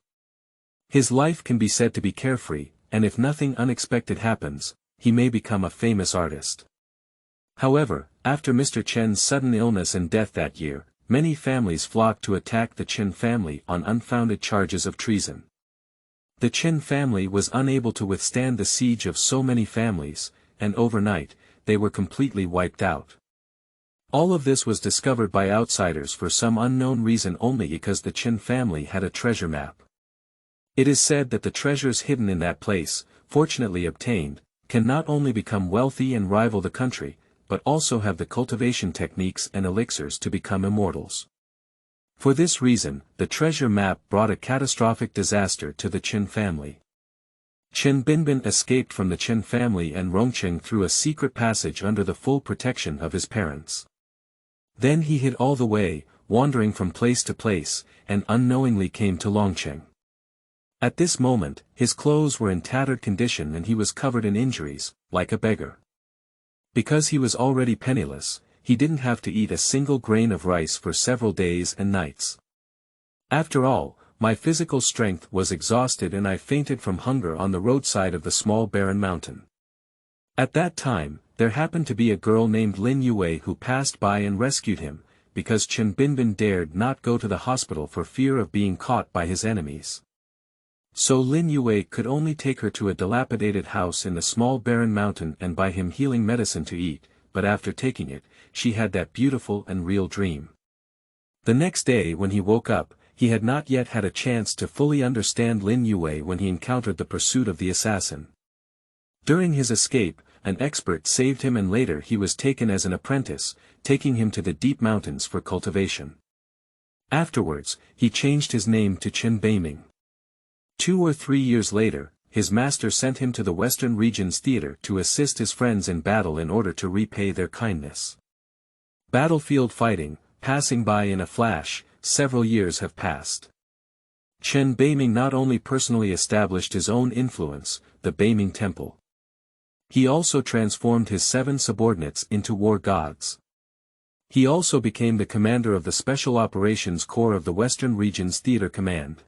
His life can be said to be carefree, and if nothing unexpected happens, he may become a famous artist. However, after Mr. Chen's sudden illness and death that year, many families flocked to attack the Chen family on unfounded charges of treason. The Chen family was unable to withstand the siege of so many families, and overnight, they were completely wiped out. All of this was discovered by outsiders for some unknown reason only because the Chen family had a treasure map. It is said that the treasures hidden in that place, fortunately obtained, can not only become wealthy and rival the country, but also have the cultivation techniques and elixirs to become immortals. For this reason, the treasure map brought a catastrophic disaster to the Chen family. Chen Binbin escaped from the Chen family and Rongqing through a secret passage under the full protection of his parents. Then he hid all the way, wandering from place to place, and unknowingly came to Longqing. At this moment, his clothes were in tattered condition and he was covered in injuries, like a beggar. Because he was already penniless, he didn't have to eat a single grain of rice for several days and nights. After all, my physical strength was exhausted and I fainted from hunger on the roadside of the small barren mountain. At that time, there happened to be a girl named Lin Yuwei who passed by and rescued him, because Chen Binbin dared not go to the hospital for fear of being caught by his enemies. So Lin Yuwei could only take her to a dilapidated house in the small barren mountain and buy him healing medicine to eat, but after taking it, she had that beautiful and real dream. The next day when he woke up, he had not yet had a chance to fully understand Lin Yuwei when he encountered the pursuit of the assassin. During his escape, an expert saved him and later he was taken as an apprentice, taking him to the deep mountains for cultivation. Afterwards, he changed his name to Chen Beiming. 2 or 3 years later, his master sent him to the Western Regions Theater to assist his friends in battle in order to repay their kindness. Battlefield fighting, passing by in a flash, several years have passed. Chen Beiming not only personally established his own influence, the Beiming Temple. He also transformed his 7 subordinates into war gods. He also became the commander of the Special Operations Corps of the Western Regions Theater Command.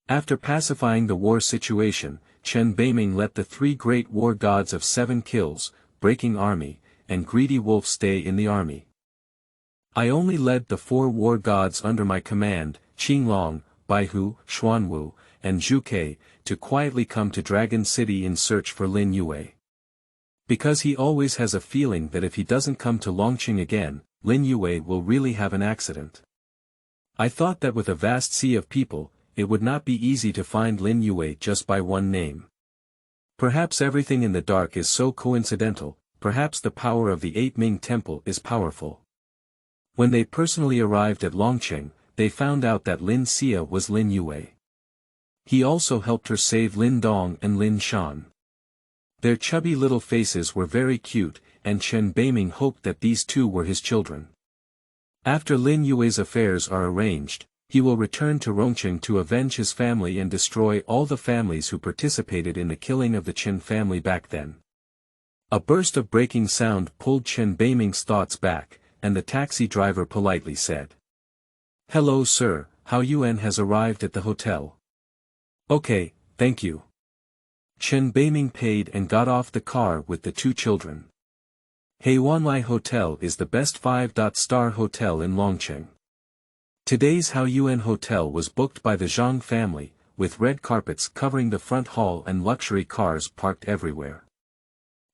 After pacifying the war situation, Chen Beiming let the 3 great war gods of 7 kills, breaking army, and greedy wolf stay in the army. I only led the 4 war gods under my command, Qinglong, Baihu, Xuanwu, and Zhuke, to quietly come to Dragon City in search for Lin Yuwei. Because he always has a feeling that if he doesn't come to Longqing again, Lin Yuwei will really have an accident. I thought that with a vast sea of people, it would not be easy to find Lin Yuwei just by one name. Perhaps everything in the dark is so coincidental, perhaps the power of the 8 Ming Temple is powerful. When they personally arrived at Longqing, they found out that Lin Xia was Lin Yuwei. He also helped her save Lin Dong and Lin Shan. Their chubby little faces were very cute, and Chen Beiming hoped that these 2 were his children. After Lin Yuwei's affairs are arranged, he will return to Rongqing to avenge his family and destroy all the families who participated in the killing of the Qin family back then. A burst of breaking sound pulled Chen Beiming's thoughts back, and the taxi driver politely said, "Hello sir, Hao Yuan has arrived at the hotel." "Okay, thank you." Chen Beiming paid and got off the car with the 2 children. Heiwanlai Hotel is the best 5-star hotel in Longqing. Today's Hao Yuan Hotel was booked by the Zhang family, with red carpets covering the front hall and luxury cars parked everywhere.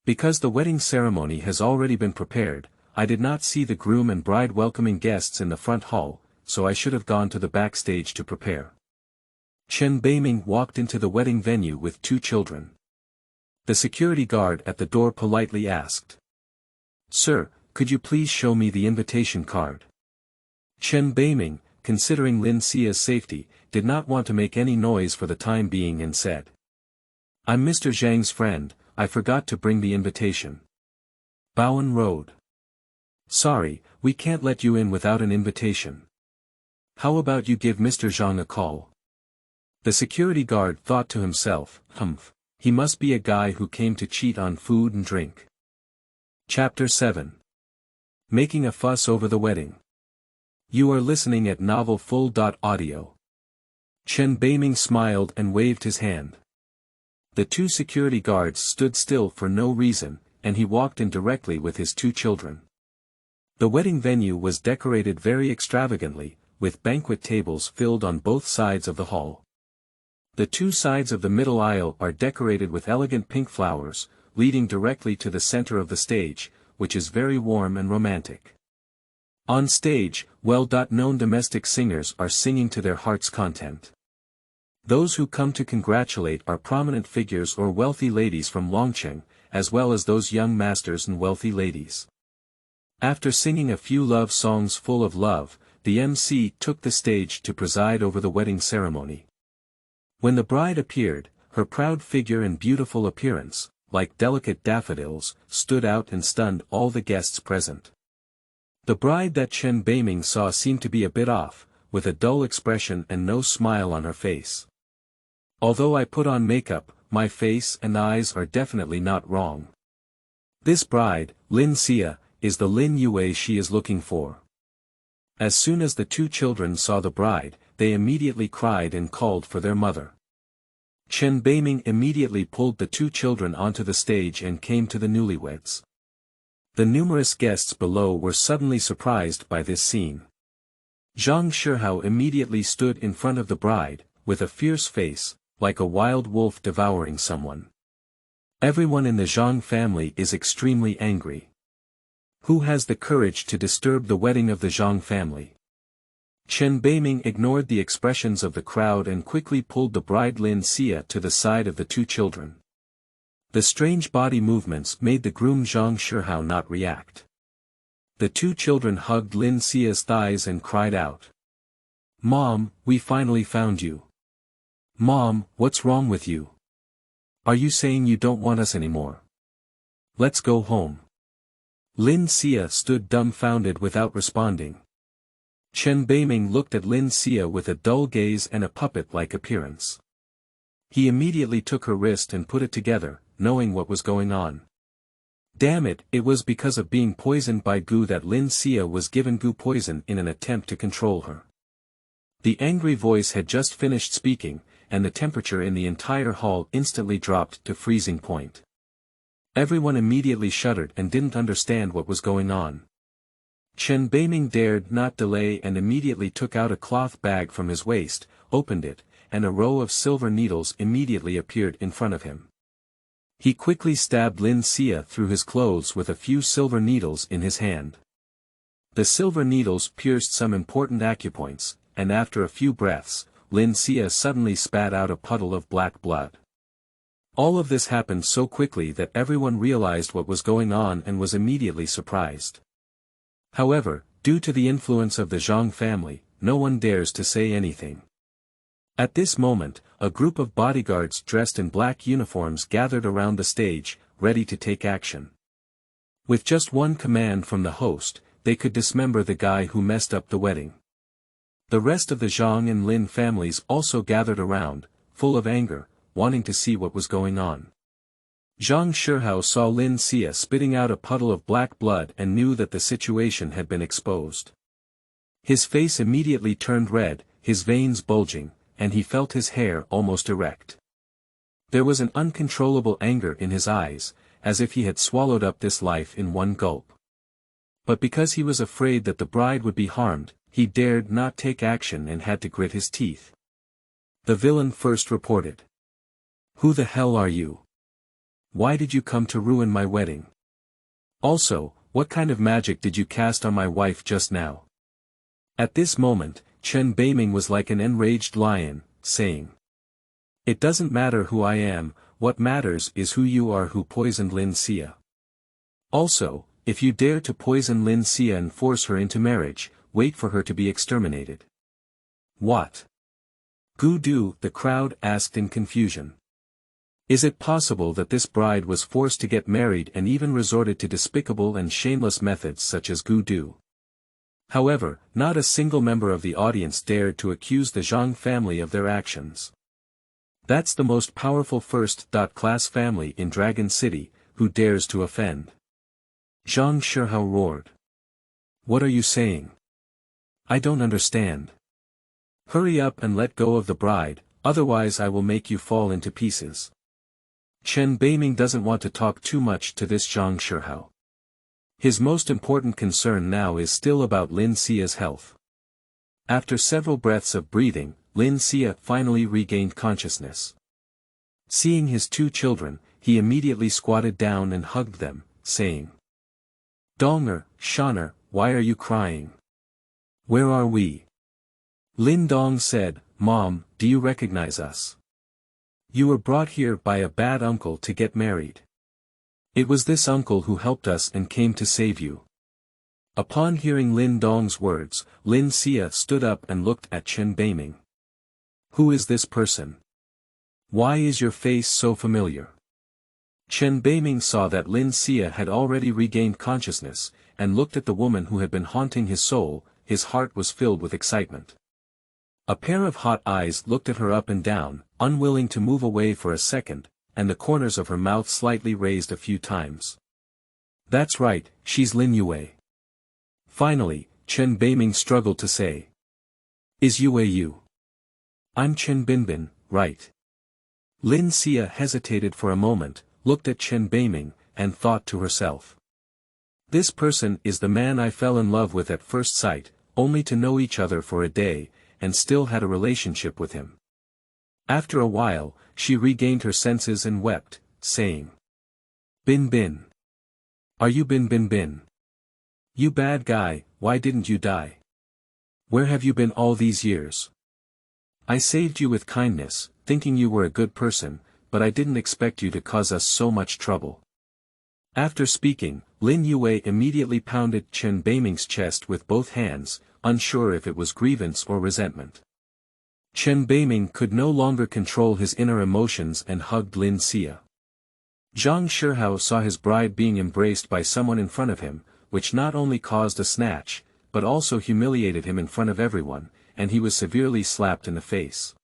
Because the wedding ceremony has already been prepared, I did not see the groom and bride welcoming guests in the front hall, so I should have gone to the backstage to prepare. Chen Beiming walked into the wedding venue with 2 children. The security guard at the door politely asked, "Sir, could you please show me the invitation card?" Chen Beiming, considering Lin Xia's safety, did not want to make any noise for the time being and said, "I'm Mr. Zhang's friend, I forgot to bring the invitation." Bowen Road. "Sorry, we can't let you in without an invitation. How about you give Mr. Zhang a call?" The security guard thought to himself, he must be a guy who came to cheat on food and drink. Chapter 7. Making a fuss over the wedding. You are listening at Novel Full.audio. Chen Beiming smiled and waved his hand. The 2 security guards stood still for no reason, and he walked in directly with his 2 children. The wedding venue was decorated very extravagantly, with banquet tables filled on both sides of the hall. The 2 sides of the middle aisle are decorated with elegant pink flowers, leading directly to the center of the stage, which is very warm and romantic. On stage, well-known domestic singers are singing to their heart's content. Those who come to congratulate are prominent figures or wealthy ladies from Longqing, as well as those young masters and wealthy ladies. After singing a few love songs full of love, the MC took the stage to preside over the wedding ceremony. When the bride appeared, her proud figure and beautiful appearance, like delicate daffodils, stood out and stunned all the guests present. The bride that Chen Beiming saw seemed to be a bit off, with a dull expression and no smile on her face. Although I put on makeup, my face and eyes are definitely not wrong. This bride, Lin Xia, is the Lin Yuwei she is looking for. As soon as the two children saw the bride, they immediately cried and called for their mother. Chen Beiming immediately pulled the two children onto the stage and came to the newlyweds. The numerous guests below were suddenly surprised by this scene. Zhang Shihao immediately stood in front of the bride, with a fierce face, like a wild wolf devouring someone. Everyone in the Zhang family is extremely angry. Who has the courage to disturb the wedding of the Zhang family? Chen Beiming ignored the expressions of the crowd and quickly pulled the bride Lin Xia to the side of the two children. The strange body movements made the groom Zhang Shihao not react. The two children hugged Lin Xia's thighs and cried out. "Mom, we finally found you. Mom, what's wrong with you? Are you saying you don't want us anymore? Let's go home." Lin Xia stood dumbfounded without responding. Chen Beiming looked at Lin Xia with a dull gaze and a puppet-like appearance. He immediately took her wrist and put it together, knowing what was going on. Damn it, it was because of being poisoned by goo that Lin Xia was given goo poison in an attempt to control her. The angry voice had just finished speaking, and the temperature in the entire hall instantly dropped to freezing point. Everyone immediately shuddered and didn't understand what was going on. Chen Beiming dared not delay and immediately took out a cloth bag from his waist, opened it, and a row of silver needles immediately appeared in front of him. He quickly stabbed Lin Xia through his clothes with a few silver needles in his hand. The silver needles pierced some important acupoints, and after a few breaths, Lin Xia suddenly spat out a puddle of black blood. All of this happened so quickly that everyone realized what was going on and was immediately surprised. However, due to the influence of the Zhang family, no one dares to say anything. At this moment, a group of bodyguards dressed in black uniforms gathered around the stage, ready to take action. With just one command from the host, they could dismember the guy who messed up the wedding. The rest of the Zhang and Lin families also gathered around, full of anger, wanting to see what was going on. Zhang Shihao saw Lin Xia spitting out a puddle of black blood and knew that the situation had been exposed. His face immediately turned red, his veins bulging, and he felt his hair almost erect. There was an uncontrollable anger in his eyes, as if he had swallowed up this life in one gulp. But because he was afraid that the bride would be harmed, he dared not take action and had to grit his teeth. The villain first reported. "Who the hell are you? Why did you come to ruin my wedding? Also, what kind of magic did you cast on my wife just now?" At this moment, Chen Beiming was like an enraged lion, saying. "It doesn't matter who I am, what matters is who you are who poisoned Lin Xia. Also, if you dare to poison Lin Xia and force her into marriage, wait for her to be exterminated." "What? Goo do?" the crowd asked in confusion. Is it possible that this bride was forced to get married and even resorted to despicable and shameless methods such as goo do? However, not a single member of the audience dared to accuse the Zhang family of their actions. That's the most powerful first-class family in Dragon City, who dares to offend? Zhang Shihao roared. "What are you saying? I don't understand. Hurry up and let go of the bride, otherwise I will make you fall into pieces." Chen Beiming doesn't want to talk too much to this Zhang Shihao. His most important concern now is still about Lin Xia's health. After several breaths of breathing, Lin Xia finally regained consciousness. Seeing his two children, he immediately squatted down and hugged them, saying. "Donger, Shaner, why are you crying? Where are we?" Lin Dong said, "Mom, do you recognize us? You were brought here by a bad uncle to get married. It was this uncle who helped us and came to save you." Upon hearing Lin Dong's words, Lin Xia stood up and looked at Chen Beiming. "Who is this person? Why is your face so familiar?" Chen Beiming saw that Lin Xia had already regained consciousness, and looked at the woman who had been haunting his soul. His heart was filled with excitement. A pair of hot eyes looked at her up and down, unwilling to move away for a second, and the corners of her mouth slightly raised a few times. That's right, she's Lin Yuwei. Finally, Chen Beiming struggled to say. Is Yuwei you? I'm Chen Binbin, right? Lin Xia hesitated for a moment, looked at Chen Beiming, and thought to herself. This person is the man I fell in love with at first sight, only to know each other for a day, and still had a relationship with him. After a while, she regained her senses and wept, saying. Bin Bin. Are you Bin Bin Bin? You bad guy, why didn't you die? Where have you been all these years? I saved you with kindness, thinking you were a good person, but I didn't expect you to cause us so much trouble. After speaking, Lin Yuwei immediately pounded Chen Beiming's chest with both hands, unsure if it was grievance or resentment. Chen Beiming could no longer control his inner emotions and hugged Lin Xia. Zhang Shihao saw his bride being embraced by someone in front of him, which not only caused a snatch, but also humiliated him in front of everyone, and he was severely slapped in the face.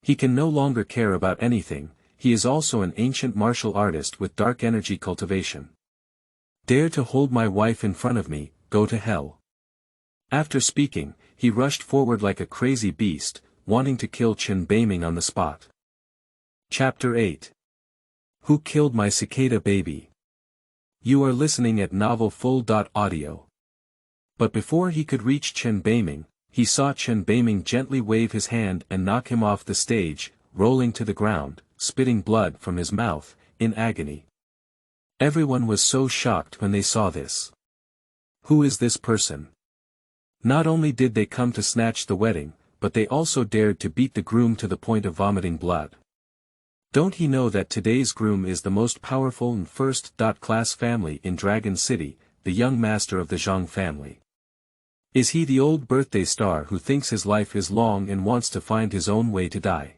He can no longer care about anything, he is also an ancient martial artist with dark energy cultivation. Dare to hold my wife in front of me, go to hell. After speaking, he rushed forward like a crazy beast, wanting to kill Chen Beiming on the spot. Chapter 8. Who Killed My Cicada Baby? You are listening at novelfull.audio. But before he could reach Chen Beiming, he saw Chen Beiming gently wave his hand and knock him off the stage, rolling to the ground, spitting blood from his mouth, in agony. Everyone was so shocked when they saw this. Who is this person? Not only did they come to snatch the wedding, but they also dared to beat the groom to the point of vomiting blood. Don't he know that today's groom is the most powerful and first-class family in Dragon City, the young master of the Zhang family? Is he the old birthday star who thinks his life is long and wants to find his own way to die?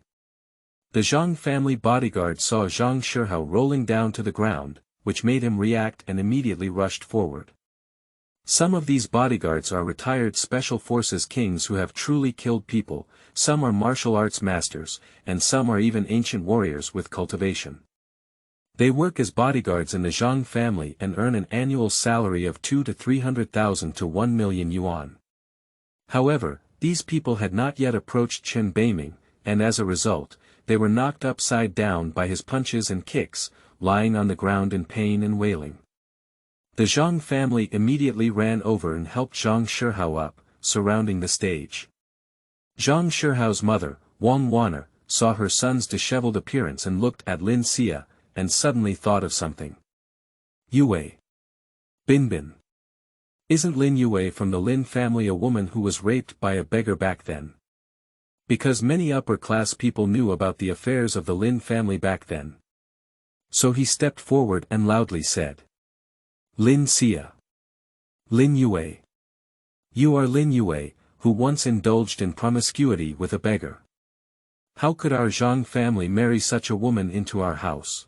The Zhang family bodyguard saw Zhang Shihao rolling down to the ground, which made him react and immediately rushed forward. Some of these bodyguards are retired special forces kings who have truly killed people, some are martial arts masters, and some are even ancient warriors with cultivation. They work as bodyguards in the Zhang family and earn an annual salary of 2 to 300,000 to 1 million yuan. However, these people had not yet approached Chen Beiming, and as a result, they were knocked upside down by his punches and kicks, lying on the ground in pain and wailing. The Zhang family immediately ran over and helped Zhang Shihao up, surrounding the stage. Zhang Shihao's mother, Wang Wan'er, saw her son's disheveled appearance and looked at Lin Xia, and suddenly thought of something. Yuwei. Binbin. Isn't Lin Yuwei from the Lin family a woman who was raped by a beggar back then? Because many upper-class people knew about the affairs of the Lin family back then. So he stepped forward and loudly said. Lin Xia. Lin Yuwei. You are Lin Yuwei, who once indulged in promiscuity with a beggar. How could our Zhang family marry such a woman into our house?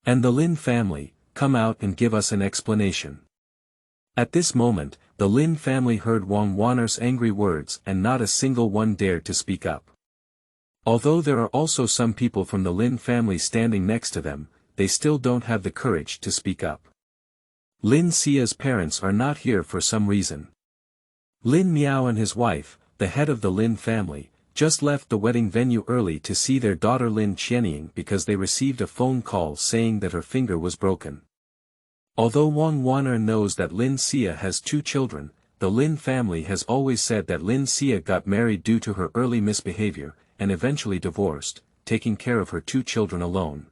And the Lin family, come out and give us an explanation. At this moment, the Lin family heard Wang Wan'er's angry words and not a single one dared to speak up. Although there are also some people from the Lin family standing next to them, they still don't have the courage to speak up. Lin Xia's parents are not here for some reason. Lin Miao and his wife, the head of the Lin family, just left the wedding venue early to see their daughter Lin Qianying because they received a phone call saying that her finger was broken. Although Wang Wan'er knows that Lin Xia has 2 children, the Lin family has always said that Lin Xia got married due to her early misbehavior, and eventually divorced, taking care of her 2 children alone.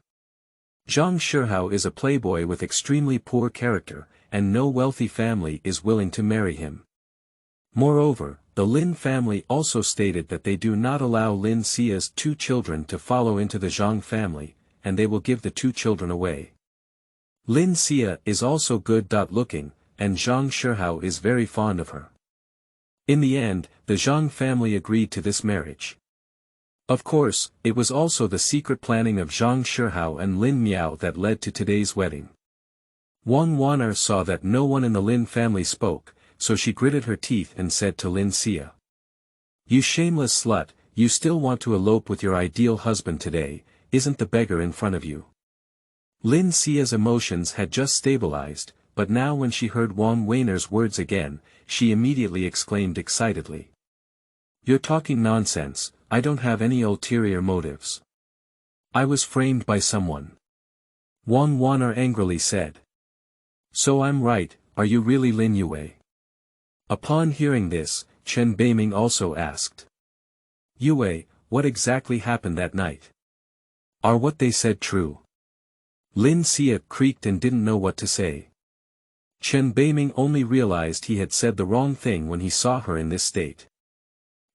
Zhang Shihao is a playboy with extremely poor character, and no wealthy family is willing to marry him. Moreover, the Lin family also stated that they do not allow Lin Xia's 2 children to follow into the Zhang family, and they will give the 2 children away. Lin Xia is also good-looking, and Zhang Shihao is very fond of her. In the end, the Zhang family agreed to this marriage. Of course, it was also the secret planning of Zhang Shihao and Lin Miao that led to today's wedding. Wang Wan'er saw that no one in the Lin family spoke, so she gritted her teeth and said to Lin Xia. You shameless slut, you still want to elope with your ideal husband today, isn't the beggar in front of you? Lin Xia's emotions had just stabilized, but now when she heard Wang Weiner's words again, she immediately exclaimed excitedly. You're talking nonsense, I don't have any ulterior motives. I was framed by someone. Wang Weiner angrily said. So I'm right, are you really Lin Yuwei? Upon hearing this, Chen Beiming also asked. Yuwei, what exactly happened that night? Are what they said true? Lin Xia creaked and didn't know what to say. Chen Beiming only realized he had said the wrong thing when he saw her in this state.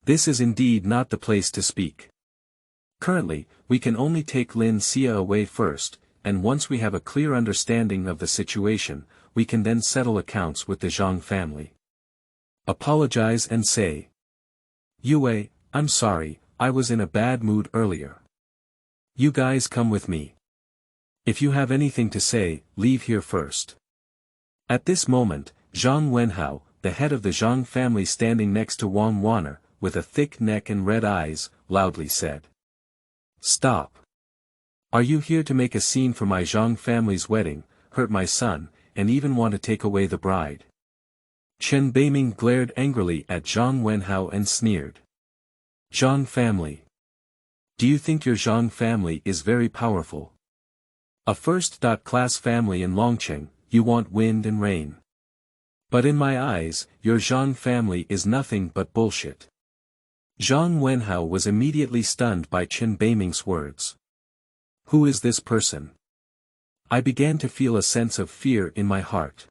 This is indeed not the place to speak. Currently, we can only take Lin Xia away first, and once we have a clear understanding of the situation, we can then settle accounts with the Zhang family. Apologize and say. Yuwei, I'm sorry, I was in a bad mood earlier. You guys come with me. If you have anything to say, leave here first. At this moment, Zhang Wenhao, the head of the Zhang family standing next to Wang Weiner, with a thick neck and red eyes, loudly said. Stop. Are you here to make a scene for my Zhang family's wedding, hurt my son, and even want to take away the bride? Chen Beiming glared angrily at Zhang Wenhao and sneered. Zhang family. Do you think your Zhang family is very powerful? A first-class family in Longqing, you want wind and rain. But in my eyes, your Zhang family is nothing but bullshit. Zhang Wenhao was immediately stunned by Chen Beiming's words. Who is this person? I began to feel a sense of fear in my heart.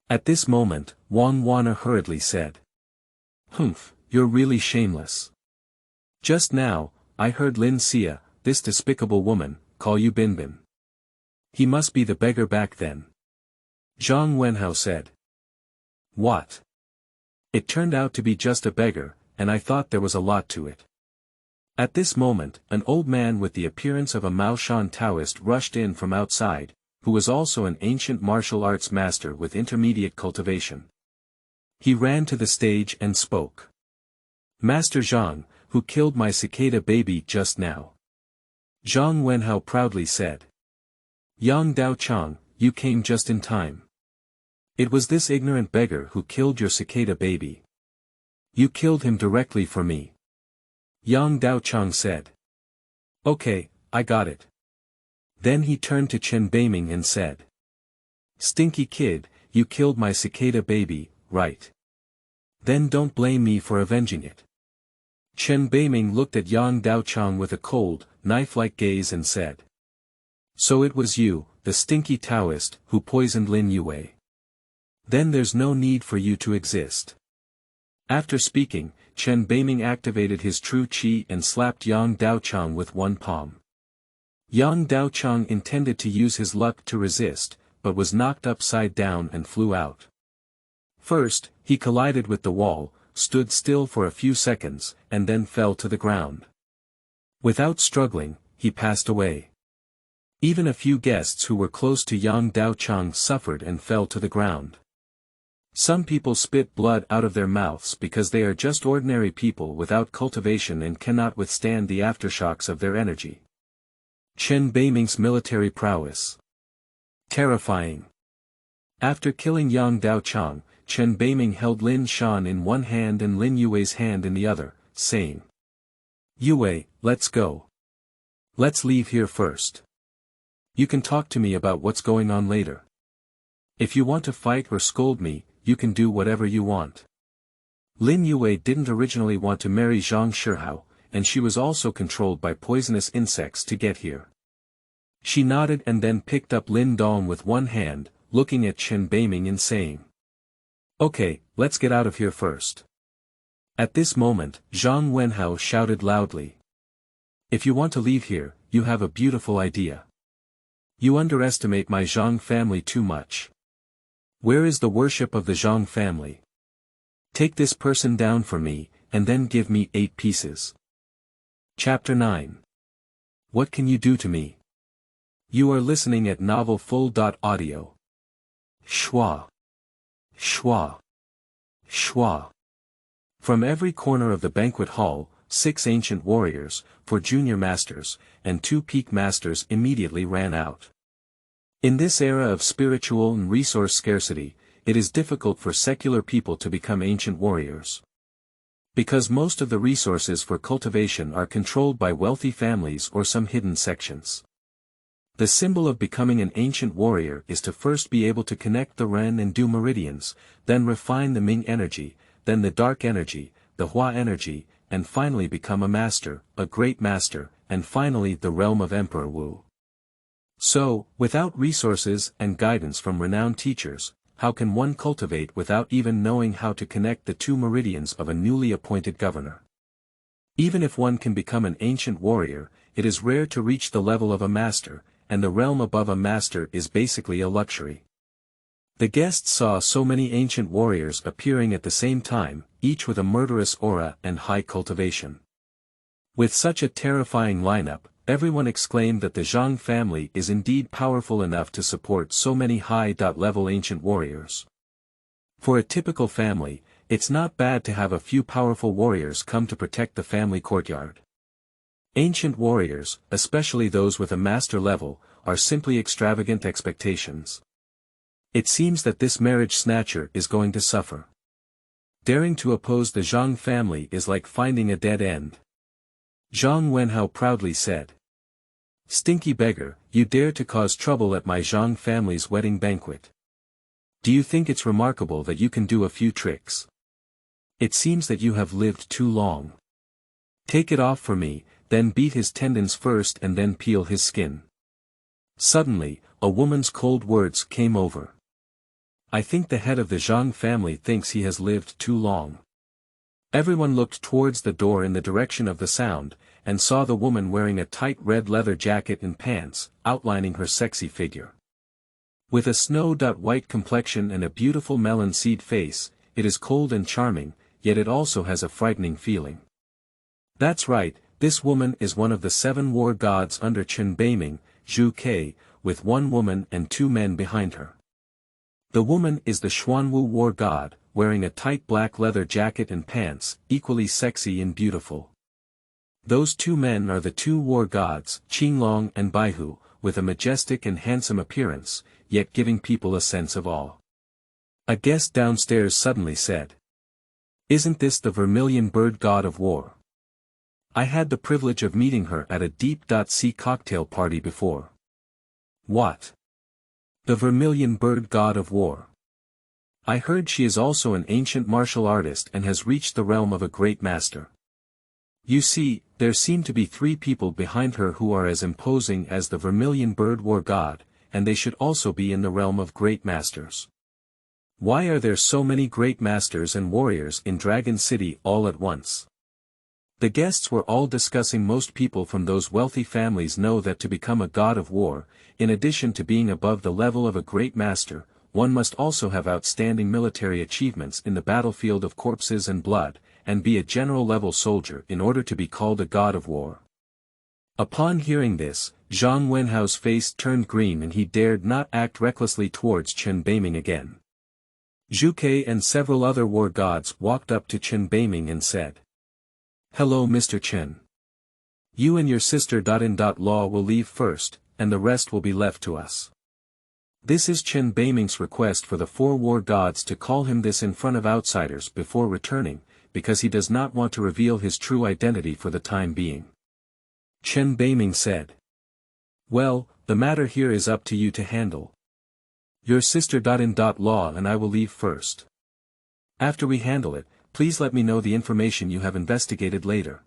At this moment, Wang Weiner hurriedly said. Humph, you're really shameless. Just now, I heard Lin Xia, this despicable woman, call you Binbin. He must be the beggar back then. Zhang Wenhao said. What? It turned out to be just a beggar, and I thought there was a lot to it. At this moment, an old man with the appearance of a Maoshan Taoist rushed in from outside, who was also an ancient martial arts master with intermediate cultivation. He ran to the stage and spoke. Master Zhang, who killed my cicada baby just now. Zhang Wenhao proudly said. Yang Dao Chang, you came just in time. It was this ignorant beggar who killed your cicada baby. You killed him directly for me. Yang Dao Chang said. Okay, I got it. Then he turned to Chen Beiming and said. Stinky kid, you killed my cicada baby, right? Then don't blame me for avenging it. Chen Beiming looked at Yang Dao Chang with a cold, knife-like gaze and said. So it was you, the stinky Taoist, who poisoned Lin Yuwei. Then there's no need for you to exist. After speaking, Chen Beiming activated his true qi and slapped Yang Daochang with one palm. Yang Daochang intended to use his luck to resist, but was knocked upside down and flew out. First, he collided with the wall, stood still for a few seconds, and then fell to the ground. Without struggling, he passed away. Even a few guests who were close to Yang Daochang suffered and fell to the ground. Some people spit blood out of their mouths because they are just ordinary people without cultivation and cannot withstand the aftershocks of their energy. Chen Beiming's military prowess. Terrifying. After killing Yang Daochang, Chen Beiming held Lin Shan in one hand and Lin Yuwei's hand in the other, saying. Yuwei, let's go. Let's leave here first. You can talk to me about what's going on later. If you want to fight or scold me, you can do whatever you want. Lin Yuwei didn't originally want to marry Zhang Shihao, and she was also controlled by poisonous insects to get here. She nodded and then picked up Lin Dong with one hand, looking at Chen Beiming and saying. Okay, let's get out of here first. At this moment, Zhang Wenhao shouted loudly. If you want to leave here, you have a beautiful idea. You underestimate my Zhang family too much. Where is the worship of the Zhang family? Take this person down for me, and then give me 8 pieces. Chapter 9. What can you do to me? You are listening at novelfull.audio. Schwa. Schwa. Schwa. From every corner of the banquet hall, 6 ancient warriors, 4 junior masters, and 2 peak masters immediately ran out. In this era of spiritual and resource scarcity, it is difficult for secular people to become ancient warriors. Because most of the resources for cultivation are controlled by wealthy families or some hidden sections. The symbol of becoming an ancient warrior is to first be able to connect the Ren and Du meridians, then refine the Ming energy, then the dark energy, the Hua energy, and finally become a master, a great master, and finally the realm of Emperor Wu. So, without resources and guidance from renowned teachers, how can one cultivate without even knowing how to connect the 2 meridians of a newly appointed governor? Even if one can become an ancient warrior, it is rare to reach the level of a master, and the realm above a master is basically a luxury. The guests saw so many ancient warriors appearing at the same time, each with a murderous aura and high cultivation. With such a terrifying lineup, everyone exclaimed that the Zhang family is indeed powerful enough to support so many high-level ancient warriors. For a typical family, it's not bad to have a few powerful warriors come to protect the family courtyard. Ancient warriors, especially those with a master level, are simply extravagant expectations. It seems that this marriage snatcher is going to suffer. Daring to oppose the Zhang family is like finding a dead end. Zhang Wenhao proudly said. Stinky beggar, you dare to cause trouble at my Zhang family's wedding banquet. Do you think it's remarkable that you can do a few tricks? It seems that you have lived too long. Take it off for me, then beat his tendons first and then peel his skin. Suddenly, a woman's cold words came over. I think the head of the Zhang family thinks he has lived too long. Everyone looked towards the door in the direction of the sound, and saw the woman wearing a tight red leather jacket and pants, outlining her sexy figure. With a snow-white complexion and a beautiful melon seed face, it is cold and charming, yet it also has a frightening feeling. That's right, this woman is one of the 7 war gods under Chen Beiming, Zhu Ke, with 1 woman and 2 men behind her. The woman is the Xuanwu war god, wearing a tight black leather jacket and pants, equally sexy and beautiful. Those 2 men are the 2 war gods, Qinglong and Baihu, with a majestic and handsome appearance, yet giving people a sense of awe. A guest downstairs suddenly said. Isn't this the vermilion bird god of war? I had the privilege of meeting her at a deep-sea cocktail party before. What? The vermilion bird god of war. I heard she is also an ancient martial artist and has reached the realm of a great master. You see, there seem to be 3 people behind her who are as imposing as the vermilion bird war god, and they should also be in the realm of great masters. Why are there so many great masters and warriors in Dragon City all at once? The guests were all discussing. Most people from those wealthy families know that to become a god of war, in addition to being above the level of a great master, one must also have outstanding military achievements in the battlefield of corpses and blood, and be a general-level soldier in order to be called a god of war. Upon hearing this, Zhang Wenhao's face turned green and he dared not act recklessly towards Chen Beiming again. Zhu Ke and several other war gods walked up to Chen Beiming and said, Hello Mr. Chen. You and your sister Law will leave first, and the rest will be left to us. This is Chen Beiming's request for the 4 war gods to call him this in front of outsiders before returning, because he does not want to reveal his true identity for the time being. Chen Beiming said. Well, the matter here is up to you to handle. Your sister Law and I will leave first. After we handle it, please let me know the information you have investigated later.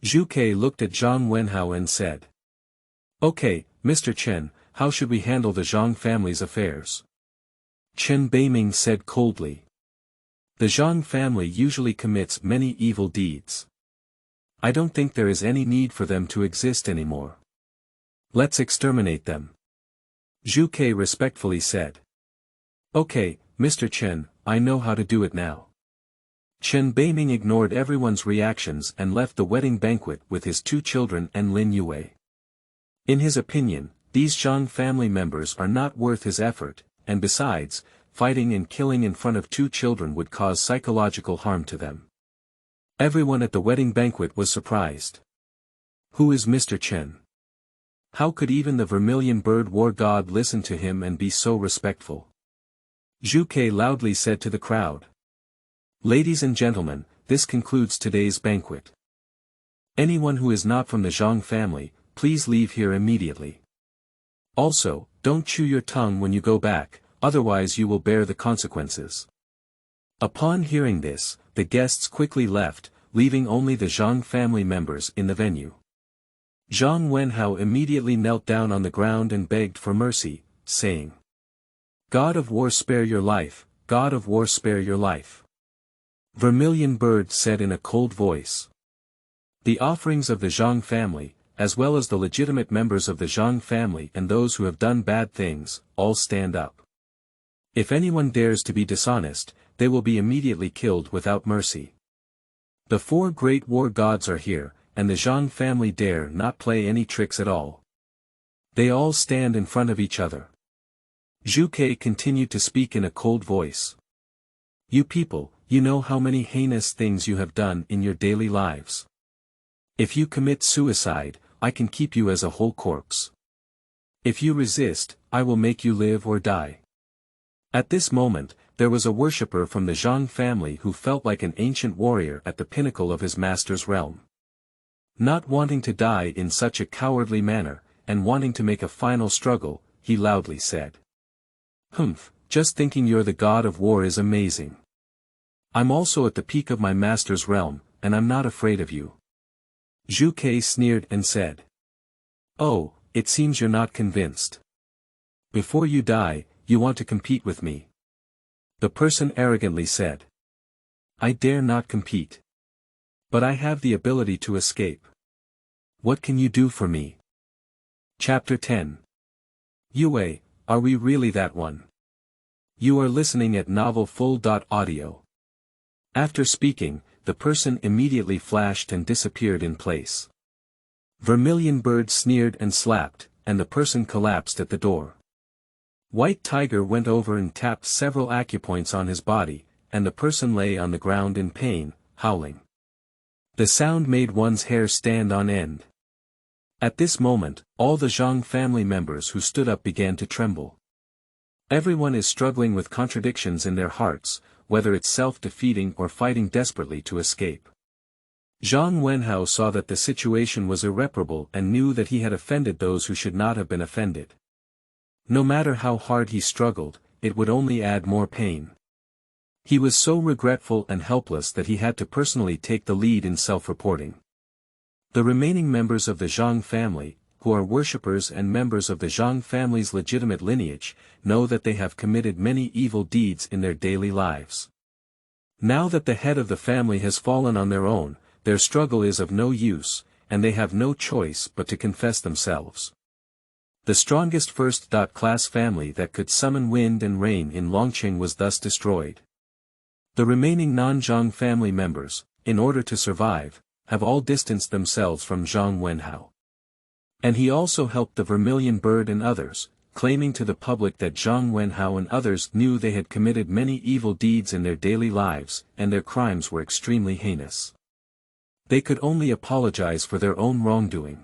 Zhu Ke looked at Zhang Wenhao and said. Okay, Mr. Chen, how should we handle the Zhang family's affairs? Chen Beiming said coldly. The Zhang family usually commits many evil deeds. I don't think there is any need for them to exist anymore. Let's exterminate them. Zhu Ke respectfully said. Okay, Mr. Chen, I know how to do it now. Chen Beiming ignored everyone's reactions and left the wedding banquet with his 2 children and Lin Yuwei. In his opinion, these Zhang family members are not worth his effort, and besides, fighting and killing in front of 2 children would cause psychological harm to them. Everyone at the wedding banquet was surprised. Who is Mr. Chen? How could even the vermilion bird war god listen to him and be so respectful? Zhu Ke loudly said to the crowd. Ladies and gentlemen, this concludes today's banquet. Anyone who is not from the Zhang family, please leave here immediately. Also, don't chew your tongue when you go back, otherwise you will bear the consequences. Upon hearing this, the guests quickly left, leaving only the Zhang family members in the venue. Zhang Wenhao immediately knelt down on the ground and begged for mercy, saying, God of war, spare your life, God of war, spare your life. Vermilion Bird said in a cold voice. The offerings of the Zhang family, as well as the legitimate members of the Zhang family and those who have done bad things, all stand up. If anyone dares to be dishonest, they will be immediately killed without mercy. The four great war gods are here, and the Zhang family dare not play any tricks at all. They all stand in front of each other. Zhu Ke continued to speak in a cold voice. You people, you know how many heinous things you have done in your daily lives. If you commit suicide, I can keep you as a whole corpse. If you resist, I will make you live or die. At this moment, there was a worshipper from the Zhang family who felt like an ancient warrior at the pinnacle of his master's realm. Not wanting to die in such a cowardly manner, and wanting to make a final struggle, he loudly said. Humph, just thinking you're the god of war is amazing. I'm also at the peak of my master's realm, and I'm not afraid of you. Zhu Ke sneered and said. Oh, it seems you're not convinced. Before you die, you want to compete with me. The person arrogantly said. I dare not compete. But I have the ability to escape. What can you do for me? Chapter 10. Yuwei, are we really that one? You are listening at novelfull.audio. After speaking, the person immediately flashed and disappeared in place. Vermilion Bird sneered and slapped, and the person collapsed at the door. White Tiger went over and tapped several acupoints on his body, and the person lay on the ground in pain, howling. The sound made one's hair stand on end. At this moment, all the Zhang family members who stood up began to tremble. Everyone is struggling with contradictions in their hearts, whether it's self-defeating or fighting desperately to escape. Zhang Wenhao saw that the situation was irreparable and knew that he had offended those who should not have been offended. No matter how hard he struggled, it would only add more pain. He was so regretful and helpless that he had to personally take the lead in self-reporting. The remaining members of the Zhang family, who are worshippers and members of the Zhang family's legitimate lineage, know that they have committed many evil deeds in their daily lives. Now that the head of the family has fallen on their own, their struggle is of no use, and they have no choice but to confess themselves. The strongest first-class family that could summon wind and rain in Longqing was thus destroyed. The remaining non-Zhang family members, in order to survive, have all distanced themselves from Zhang Wenhao. And he also helped the Vermilion Bird and others, claiming to the public that Zhang Wenhao and others knew they had committed many evil deeds in their daily lives, and their crimes were extremely heinous. They could only apologize for their own wrongdoing.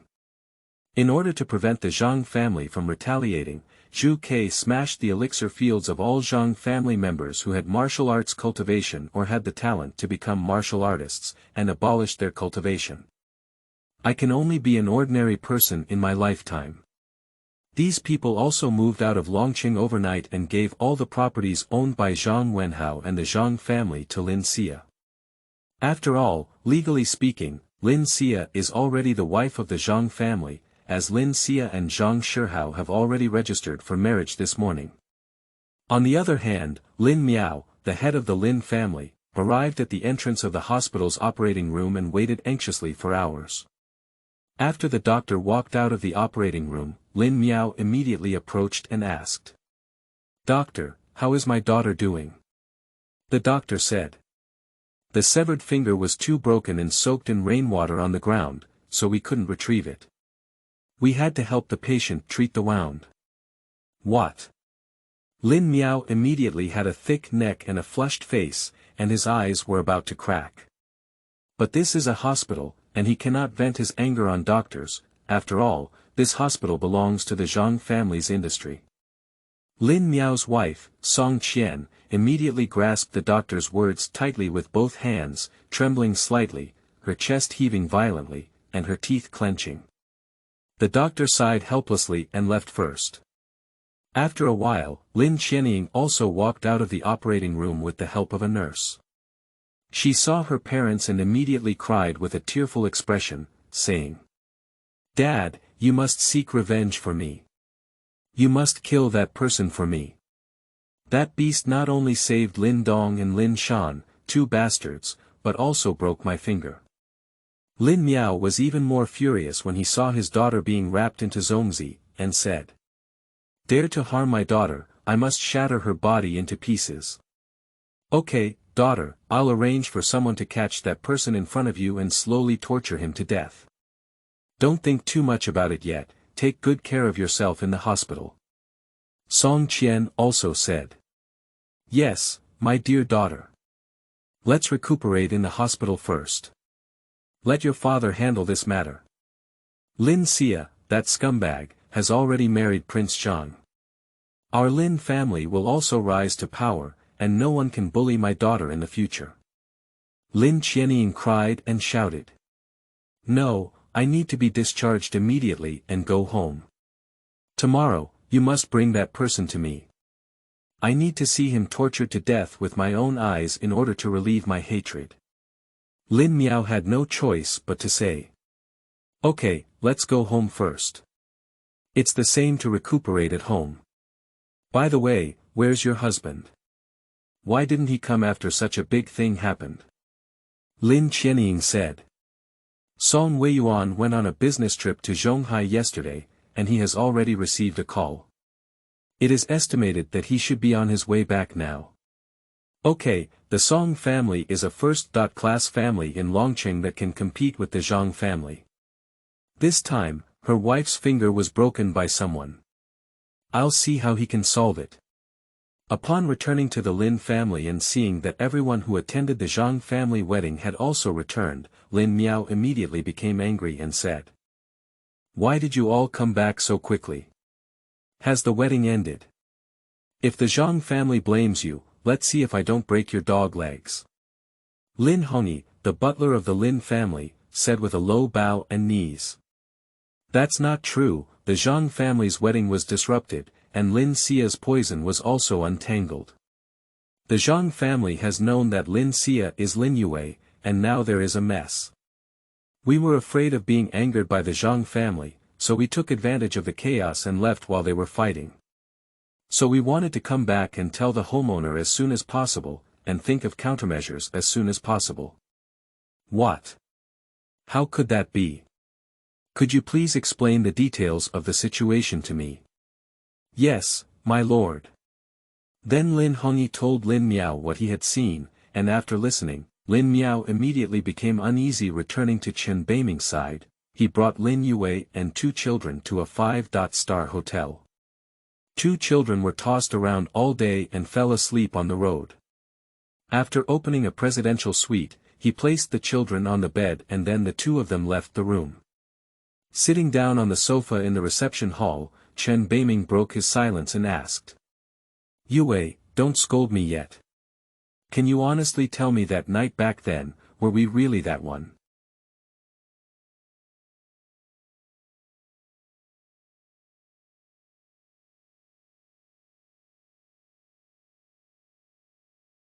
In order to prevent the Zhang family from retaliating, Zhu Ke smashed the elixir fields of all Zhang family members who had martial arts cultivation or had the talent to become martial artists, and abolished their cultivation. I can only be an ordinary person in my lifetime. These people also moved out of Longqing overnight and gave all the properties owned by Zhang Wenhao and the Zhang family to Lin Xia. After all, legally speaking, Lin Xia is already the wife of the Zhang family, as Lin Xia and Zhang Shihao have already registered for marriage this morning. On the other hand, Lin Miao, the head of the Lin family, arrived at the entrance of the hospital's operating room and waited anxiously for hours. After the doctor walked out of the operating room, Lin Miao immediately approached and asked. Doctor, how is my daughter doing? The doctor said. The severed finger was too broken and soaked in rainwater on the ground, so we couldn't retrieve it. We had to help the patient treat the wound. What? Lin Miao immediately had a thick neck and a flushed face, and his eyes were about to crack. But this is a hospital, and he cannot vent his anger on doctors. After all, this hospital belongs to the Zhang family's industry. Lin Miao's wife, Song Qian, immediately grasped the doctor's words tightly with both hands, trembling slightly, her chest heaving violently, and her teeth clenching. The doctor sighed helplessly and left first. After a while, Lin Qianying also walked out of the operating room with the help of a nurse. She saw her parents and immediately cried with a tearful expression, saying, "Dad, you must seek revenge for me. You must kill that person for me. That beast not only saved Lin Dong and Lin Shan, two bastards, but also broke my finger." Lin Miao was even more furious when he saw his daughter being wrapped into zongzi, and said, "Dare to harm my daughter, I must shatter her body into pieces." "Okay, daughter, I'll arrange for someone to catch that person in front of you and slowly torture him to death. Don't think too much about it yet, take good care of yourself in the hospital." Song Qian also said, "Yes, my dear daughter. Let's recuperate in the hospital first. Let your father handle this matter. Lin Xia, that scumbag, has already married Prince Zhang. Our Lin family will also rise to power, and no one can bully my daughter in the future." Lin Qianying cried and shouted, "No, I need to be discharged immediately and go home. Tomorrow, you must bring that person to me. I need to see him tortured to death with my own eyes in order to relieve my hatred." Lin Miao had no choice but to say, "Okay, let's go home first. It's the same to recuperate at home. By the way, where's your husband? Why didn't he come after such a big thing happened?" Lin Qianying said, "Song Weiyuan went on a business trip to Zhonghai yesterday, and he has already received a call. It is estimated that he should be on his way back now." Okay, the Song family is a first-class family in Longqing that can compete with the Zhang family. This time, her wife's finger was broken by someone. I'll see how he can solve it. Upon returning to the Lin family and seeing that everyone who attended the Zhang family wedding had also returned, Lin Miao immediately became angry and said, "Why did you all come back so quickly? Has the wedding ended? If the Zhang family blames you, let's see if I don't break your dog legs." Lin Hongyi, the butler of the Lin family, said with a low bow and knees. "That's not true, the Zhang family's wedding was disrupted, and Lin Xia's poison was also untangled. The Zhang family has known that Lin Xia is Lin Yuwei, and now there is a mess. We were afraid of being angered by the Zhang family, so we took advantage of the chaos and left while they were fighting. So we wanted to come back and tell the homeowner as soon as possible, and think of countermeasures as soon as possible." "What? How could that be? Could you please explain the details of the situation to me?" "Yes, my lord." Then Lin Hongyi told Lin Miao what he had seen, and after listening, Lin Miao immediately became uneasy. Returning to Chen Beiming's side, he brought Lin Yuwei and 2 children to a 5-star hotel. 2 children were tossed around all day and fell asleep on the road. After opening a presidential suite, he placed the children on the bed and then the 2 of them left the room. Sitting down on the sofa in the reception hall, Chen Beiming broke his silence and asked, "Yuwei, don't scold me yet. Can you honestly tell me that night back then, were we really that one?"